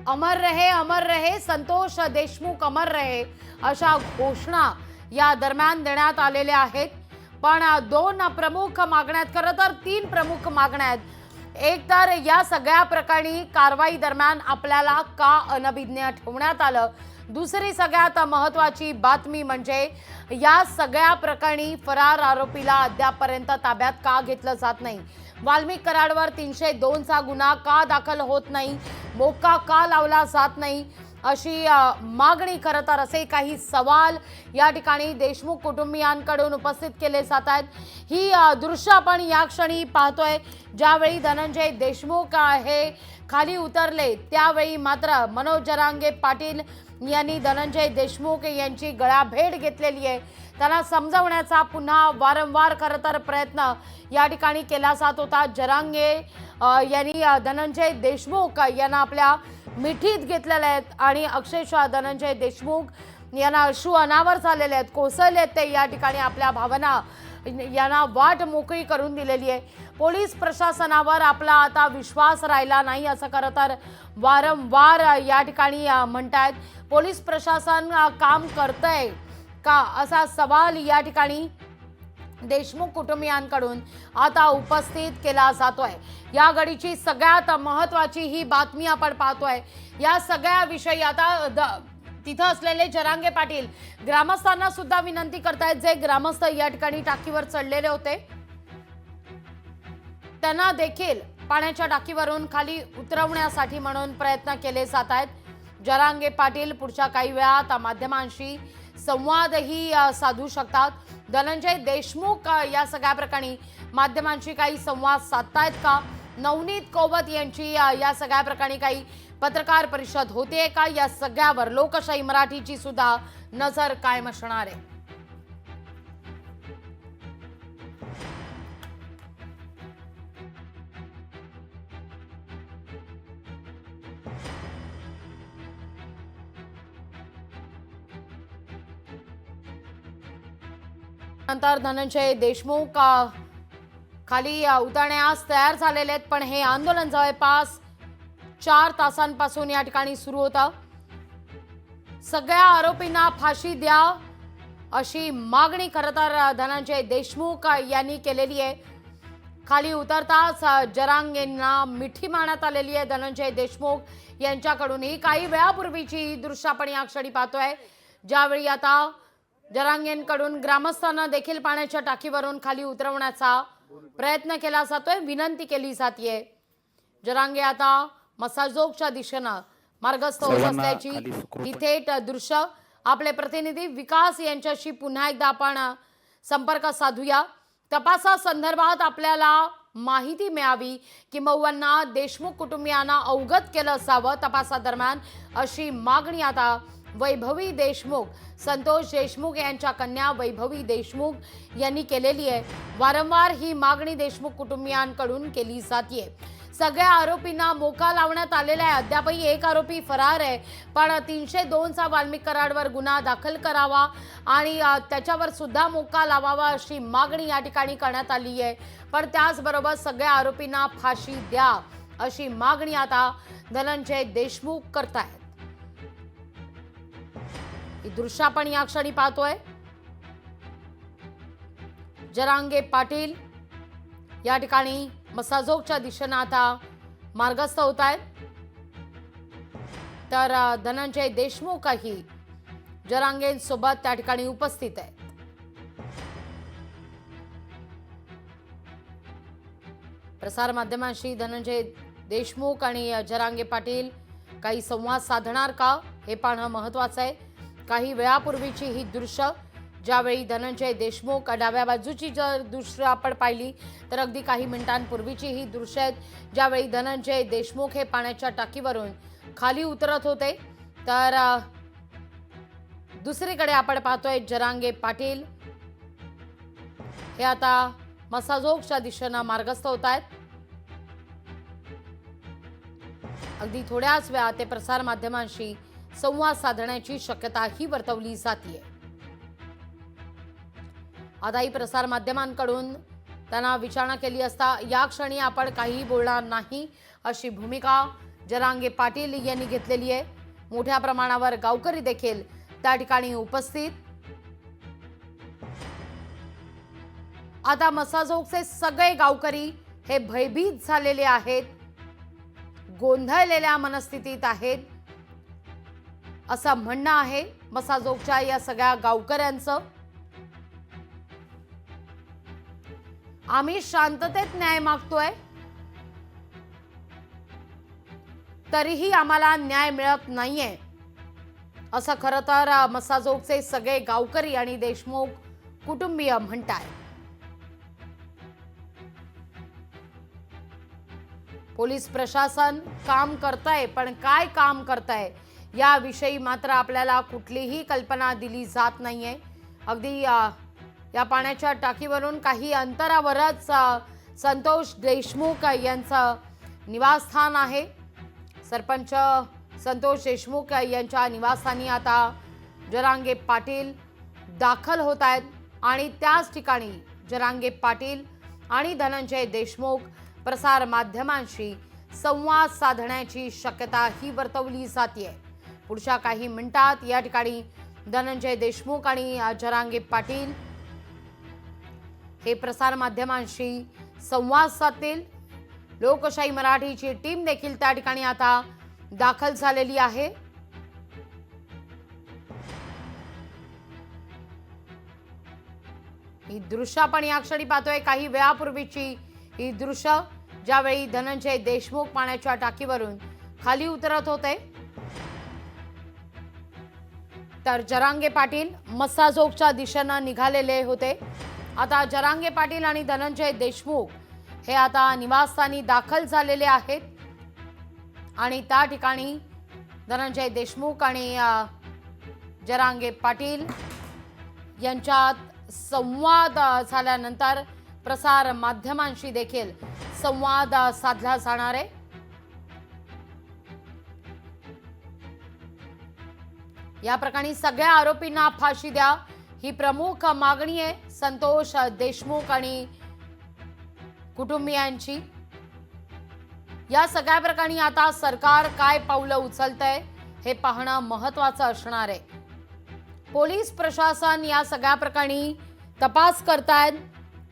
अमर रहे संतोष देशमुख, अमर रहे अशा घोषणा या दरम्यान देण्यात आलेल्या आहेत. पण 2 प्रमुख मागण्या आहेत, खरं तर 3 प्रमुख मागण्या आहेत. एक तर या सगळ्या प्रकरणी कारवाई दरम्यान आपल्याला का अनभिज्ञ ठेवण्यात आलं. दुसरी सगळ्यात महत्त्वाची बातमी म्हणजे या सगळ्या प्रकरणी फरार आरोपीला अद्यापपर्यंत ताब्यात का घेतलं जात नाही. वाल्मिक कराडवर 302चा गुन्हा का दाखल होत नाही, मोका का लावला जात नाही अशी मागणी, खरं तर असे काही सवाल या ठिकाणी देशमुख कुटुंबियांकडून उपस्थित केले जात आहेत. ही दृश्य आपण या क्षणी पाहतोय. ज्यावेळी धनंजय देशमुख हे खाली उतरले त्यावेळी मात्र मनोज जरांगे पाटील यांनी धनंजय देशमुख यांची गळाभेट घेतलेली आहे. त्यांना समजावण्याचा पुन्हा वारंवार खरं तर प्रयत्न या ठिकाणी केला जात होता. जरांगे यांनी धनंजय देशमुख यांना आपल्या मिठीत घेतलेले आहेत आणि अक्षरशः धनंजय देशमुख यांना अश्रू अनावर झालेले आहेत, कोसळले आहेत ते या ठिकाणी. आपल्या भावना यांना वाट मोकळी करून दिलेली आहे. पोलीस प्रशासनावर आपला आता विश्वास राहिला नाही असं खरं तर वारंवार या ठिकाणी म्हणतायत. पोलीस प्रशासन काम करतंय का असा सवाल या ठिकाणी देशमुख कुटुंबियांकडून आता उपस्थित केला जातोय. या घडीची सगळ्यात महत्त्वाची ही बातमी आपण पाहतोय. या सगळ्या विषयी आता तिथं असलेले जरांगे पाटील ग्रामस्थांना सुद्धा विनंती करतायत, जे ग्रामस्थ या ठिकाणी टाकीवर चढलेले होते त्यांना देखील पाण्याच्या टाकीवरून खाली उतरवण्यासाठी म्हणून प्रयत्न केले जात आहेत. जरांगे पाटील पुढच्या काही वेळात माध्यमांशी संवादही साधू शकतात. धनंजय देशमुख या सगळ्या प्रकरणी माध्यमांशी काही संवाद साधतायत का? नवनीत कौबत यांची या सगळ्या प्रकरणी काही पत्रकार परिषद होते का? या सगळ्यावर लोकशाही मराठीची सुद्धा नजर कायम असणार आहे. नंतर धनंजय देशमुख खाली उतरण्यास तयार झालेले आहेत. पण हे आंदोलन जवळपास 4 तासांपासून या ठिकाणी सुरू होतं. सगळ्या आरोपींना फाशी द्या अशी मागणी खरं तर धनंजय देशमुख यांनी केलेली आहे. खाली उतरताच जरांगेंना मिठी मारण्यात आलेली आहे धनंजय देशमुख यांच्याकडून. ही काही वेळापूर्वीची दृश्य आपण या क्षणी पाहतोय, ज्यावेळी आता जरांगेंकडून ग्रामस्थांना देखील पाण्याच्या टाकीवरून खाली उतरवण्याचा प्रयत्न केला जातोय, विनंती केली जाते. जरांगे आता मसाजोगच्या दिशेनं मार्गस्थ होत असल्याची ही थेट दृश्य. आपले प्रतिनिधी विकास यांच्याशी पुन्हा एकदा आपण संपर्क साधूया. तपासासंदर्भात आपल्याला माहिती मिळावी किंवा देशमुख कुटुंबियांना अवगत केलं असावं तपासादरम्यान अशी मागणी आता वैभवी देशमुख, संतोष देशमुख यांच्या कन्या वैभवी देशमुख यांनी केलेली आहे. वारंवार ही मागणी देशमुख कुटुंबियांकडून केली जाते. सगळ्या आरोपींना मोका लावण्यात आलेला आहे. अद्यापही एक आरोपी फरार आहे, पण 302चा वाल्मिक कराडवर गुन्हा दाखल करावा आणि त्याच्यावर सुद्धा मोका लावावा अशी मागणी या ठिकाणी करण्यात आली आहे. पण त्याचबरोबर सगळ्या आरोपींना फाशी द्या अशी मागणी आता धनंजय देशमुख करतायत. ही दृश्य आपण या क्षणी पाहतोय. जरांगे पाटील या ठिकाणी मसाजोगच्या दिशेनं आता मार्गस्थ होत आहेत, तर धनंजय देशमुखही जरांगेंसोबत त्या ठिकाणी उपस्थित आहेत. प्रसार माध्यमांशी धनंजय देशमुख आणि जरांगे पाटील काही संवाद साधणार का हे पाहणं महत्वाचं आहे. काही वेळापूर्वीची ही दृश्य, ज्यावेळी धनंजय देशमुख डाव्या बाजूची जर दृश्य आपण पाहिली तर अगदी काही मिनिटांपूर्वीची ही दृश्य आहेत, ज्यावेळी धनंजय देशमुख हे पाण्याच्या टाकीवरून खाली उतरत होते. तर दुसरीकडे आपण पाहतोय जरांगे पाटील हे आता मसाजोगच्या दिशेनं मार्गस्थ होत आहेत. अगदी थोड्याच वेळात ते प्रसार माध्यमांशी संवाद साधण्याची शक्यताही वर्तवली जाते. आताही प्रसार माध्यमांकडून त्यांना विचारणा केली असता या क्षणी आपण काही बोलणार नाही अशी भूमिका जरांगे पाटील यांनी घेतलेली आहे. मोठ्या प्रमाणावर गावकरी देखील त्या ठिकाणी उपस्थित. आता मसाजोगचे सगळे गावकरी हे भयभीत झालेले आहेत, गोंधळलेल्या मनस्थितीत आहेत असं म्हणणं आहे मसाजोगच्या या सगळ्या गावकऱ्यांचं. आम्ही शांततेत न्याय मागतोय, तरीही आम्हाला न्याय मिळत नाहीये असं खरं तर मसाजोगचे सगळे गावकरी आणि देशमुख कुटुंबीय म्हणतायत. पोलीस प्रशासन काम करतंय, पण काय काम करतंय याविषयी मात्र आपल्याला कुठलीही कल्पना दिली जात नाहीये. अगदी या पाण्याच्या टाकीवरून काही अंतरावरच संतोष देशमुख यांचं निवासस्थान आहे. सरपंच संतोष देशमुख यांच्या निवासस्थानी आता जरांगे पाटील दाखल होत आहेत आणि त्याच ठिकाणी जरांगे पाटील आणि धनंजय देशमुख प्रसार माध्यमांशी संवाद साधण्याची शक्यता ही वर्तवली जाते. पुढच्या काही मिनिटात या ठिकाणी धनंजय देशमुख आणि जरांगे पाटील हे प्रसार माध्यमांशी संवाद साधतील. लोकशाही मराठीची टीम देखील त्या ठिकाणी आता दाखल झालेली आहे. ही दृश्य आपण या क्षणी पाहतोय. काही वेळापूर्वीची ही दृश्य, ज्यावेळी धनंजय देशमुख पाण्याच्या टाकीवरून खाली उतरत होते, तर जरांगे पाटील मसाजोगच्या दिशेनं निघालेले होते. आता जरांगे पाटील आणि धनंजय देशमुख हे आता निवासस्थानी दाखल झालेले आहेत आणि त्या ठिकाणी धनंजय देशमुख आणि जरांगे पाटील यांच्यात संवाद झाल्यानंतर प्रसार माध्यमांशी देखील संवाद साधला जाणार आहे. या प्रकरणी सगळ्या आरोपींना फाशी द्या ही प्रमुख मागणी आहे संतोष देशमुख आणि कुटुंबियांची. या सगळ्या प्रकरणी आता सरकार काय पावलं उचलतंय हे पाहणं महत्त्वाचं असणार आहे. पोलीस प्रशासन या सगळ्या प्रकरणी तपास करतायत,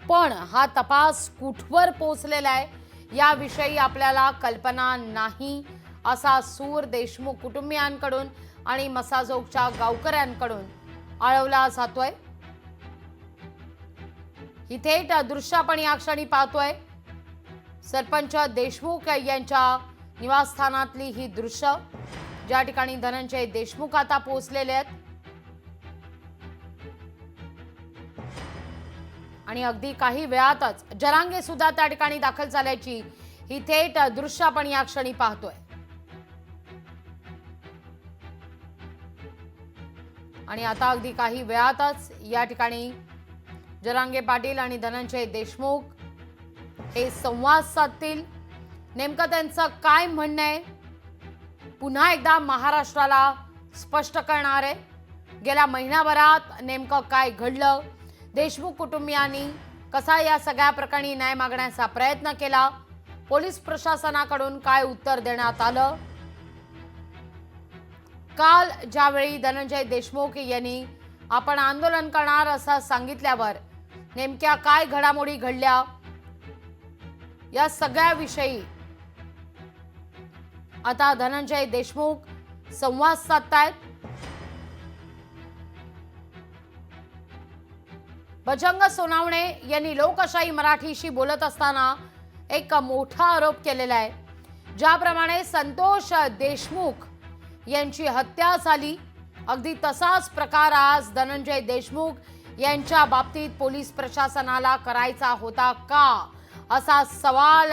पण हा तपास कुठवर पोहोचलेला आहे याविषयी आपल्याला कल्पना नाही असा सूर देशमुख कुटुंबियांकडून आणि मसाजोगच्या गावकऱ्यांकडून आळवला जातोय. ही थेट दृश्य आपण या क्षणी पाहतोय. सरपंच देशमुख यांच्या निवासस्थानातली ही दृश्य, ज्या ठिकाणी धनंजय देशमुख आता पोहोचलेले आहेत आणि अगदी काही वेळातच जरांगे सुद्धा त्या ठिकाणी दाखल झाल्याची ही थेट दृश्य आपण या क्षणी पाहतोय. आणि आता अगदी काही वेळातच या ठिकाणी जरांगे पाटील आणि धनंजय देशमुख हे संवाद साधतील नेमकं त्यांचं काय म्हणणं आहे पुन्हा एकदा महाराष्ट्राला स्पष्ट करणार आहे। गेल्या महिनाभरात नेमकं काय घडलं, देशमुख कुटुंबियांनी कसा या सगळ्या प्रकरणी न्याय मागण्याचा प्रयत्न केला, पोलीस प्रशासनाकडून काय उत्तर देण्यात आलं। काल ज्यावेळी धनंजय देशमुख यांनी आपण आंदोलन करणार असं सांगितल्यावर नेमक्या काय घडामोडी घडल्या या सगळ्याविषयी आता धनंजय देशमुख संवाद साधतायत। बजरंग सोनावणे यांनी लोकशाही मराठीशी बोलत असताना एक मोठा आरोप केलेला आहे। ज्याप्रमाणे संतोष देशमुख यांची हत्या झाली, अगदी तसाच प्रकार आज धनंजय देशमुख यांच्या बाबतीत पोलीस प्रशासनाला करायचा होता का, असा सवाल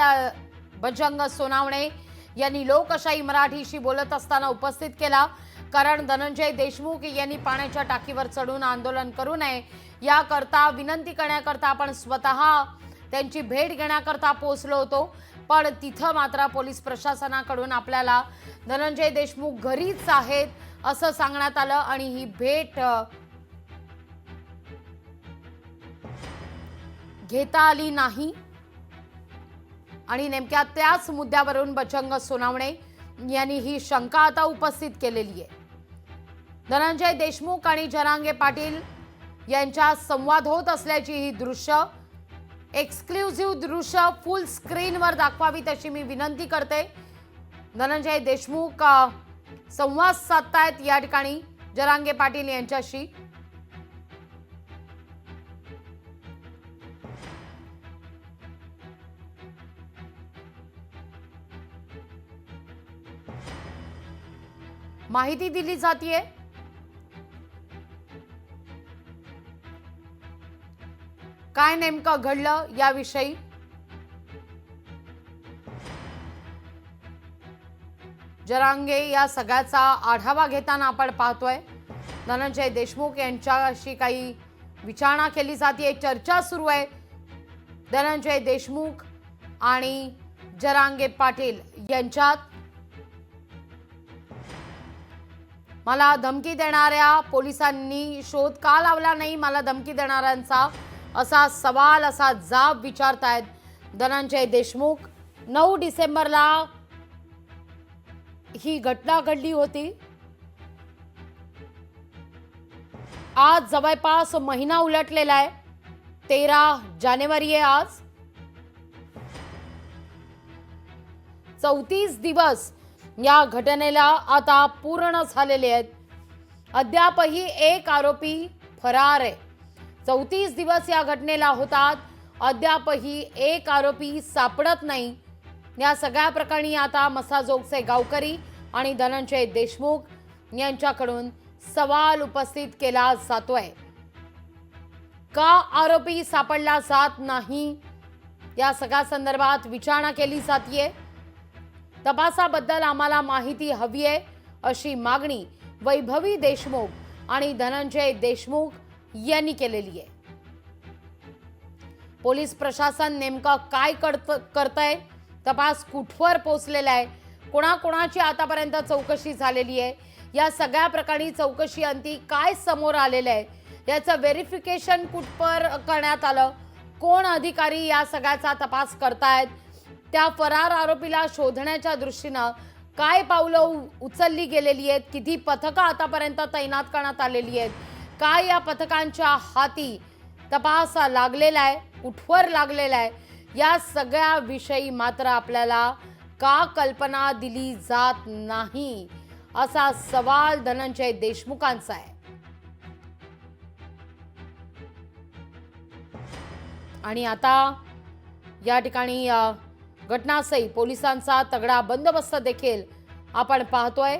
बजरंग सोनावणे यांनी लोकशाही मराठीशी बोलत असताना उपस्थित केला। कारण धनंजय देशमुख यांनी पाण्याच्या टाकीवर चढून आंदोलन करू नये याकरता विनंती करण्याकरता आपण स्वतः त्यांची भेट घेण्याकरता पोहोचलो होतो, पण तिथं मात्र पोलीस प्रशासनाकडून आपल्याला धनंजय देशमुख घरीच आहेत असं सांगण्यात आलं आणि ही भेट घेता आली नाही। आणि नेमक्या त्याच मुद्द्यावरून बजरंग सोनावणे यांनी ही शंका आता उपस्थित केलेली आहे। धनंजय देशमुख आणि जरांगे पाटील यांच्या संवाद होत असल्याची ही दृश्य एक्सक्लुझिव्ह दृश्य फुल स्क्रीनवर दाखवावीत अशी मी विनंती करते। धनंजय देशमुख संवाद साधतायत या ठिकाणी जरांगे पाटील यांच्याशी। माहिती दिली जातीये। काय नेमकं घडलं याविषयी जरांगे या सगळ्याचा आढावा घेताना आपण पाहतोय। धनंजय देशमुख यांच्याशी काही विचारणा केली जाते, चर्चा सुरू आहे। धनंजय देशमुख आणि जरांगे पाटील यांच्यात मला धमकी देणाऱ्या पोलिसांनी शोध का लावला नाही, मला धमकी देणाऱ्यांचा असा सवाल असा जाब विचारतायत धनंजय देशमुख। 9 डिसेंबरला ही घटना घडली होती। आज जवळपास महिना उलटलेला आहे, 13 जानेवारी आहे आज। 34 दिवस या घटनेला आता पूर्ण झालेले आहेत। अद्यापही एक आरोपी फरार आहे। 34 दिवस या घटनेला होतात, अद्यापही एक आरोपी सापडत नाही। या सगळ्या प्रकरणी आता मसाजोगचे गावकरी आणि धनंजय देशमुख यांच्याकडून सवाल उपस्थित केला जातोय। का आरोपी सापडला जात नाही या सगळ्या संदर्भात विचारणा केली जातीये। तपासाबद्दल आम्हाला माहिती हवी आहे अशी मागणी वैभवी देशमुख आणि धनंजय देशमुख यांनी केलेली आहे। पोलीस प्रशासन नेमकं काय करतंय, तपास कुठवर पोहोचलेला आहे, कोणाकोणाची आतापर्यंत चौकशी झालेली आहे, या सगळ्या प्रकरणी चौकशी अंती काय समोर आलेलं आहे, याचं व्हेरिफिकेशन कुठवर करण्यात आलं, कोण अधिकारी या सगळ्याचा तपास करतायत, त्या फरार आरोपीला शोधण्याच्या दृष्टीनं काय पावलं उचलली गेलेली आहेत, किती पथकं आतापर्यंत तैनात करण्यात आलेली आहेत, काय या पथकांच्या हाती तपास लागलेला आहे, कुठवर लागलेला आहे, या सगळ्या विषयी मात्र आपल्याला का कल्पना दिली जात नाही असा सवाल धनंजय देशमुखांचा आहे। आणि आता या ठिकाणी घटनास्थळी पोलिसांचा तगडा बंदोबस्त देखील आपण पाहतोय।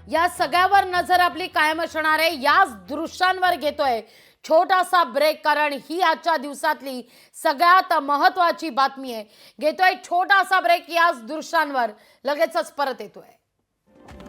या सगळ्यावर नजर आपली कायम असणार आहे। याच दृश्यांवर घेतोय छोटासा ब्रेक, कारण ही आजच्या दिवसातली सगळ्यात महत्त्वाची बातमी आहे। घेतोय छोटासा ब्रेक, याच दृश्यांवर लगेचच परत येतोय।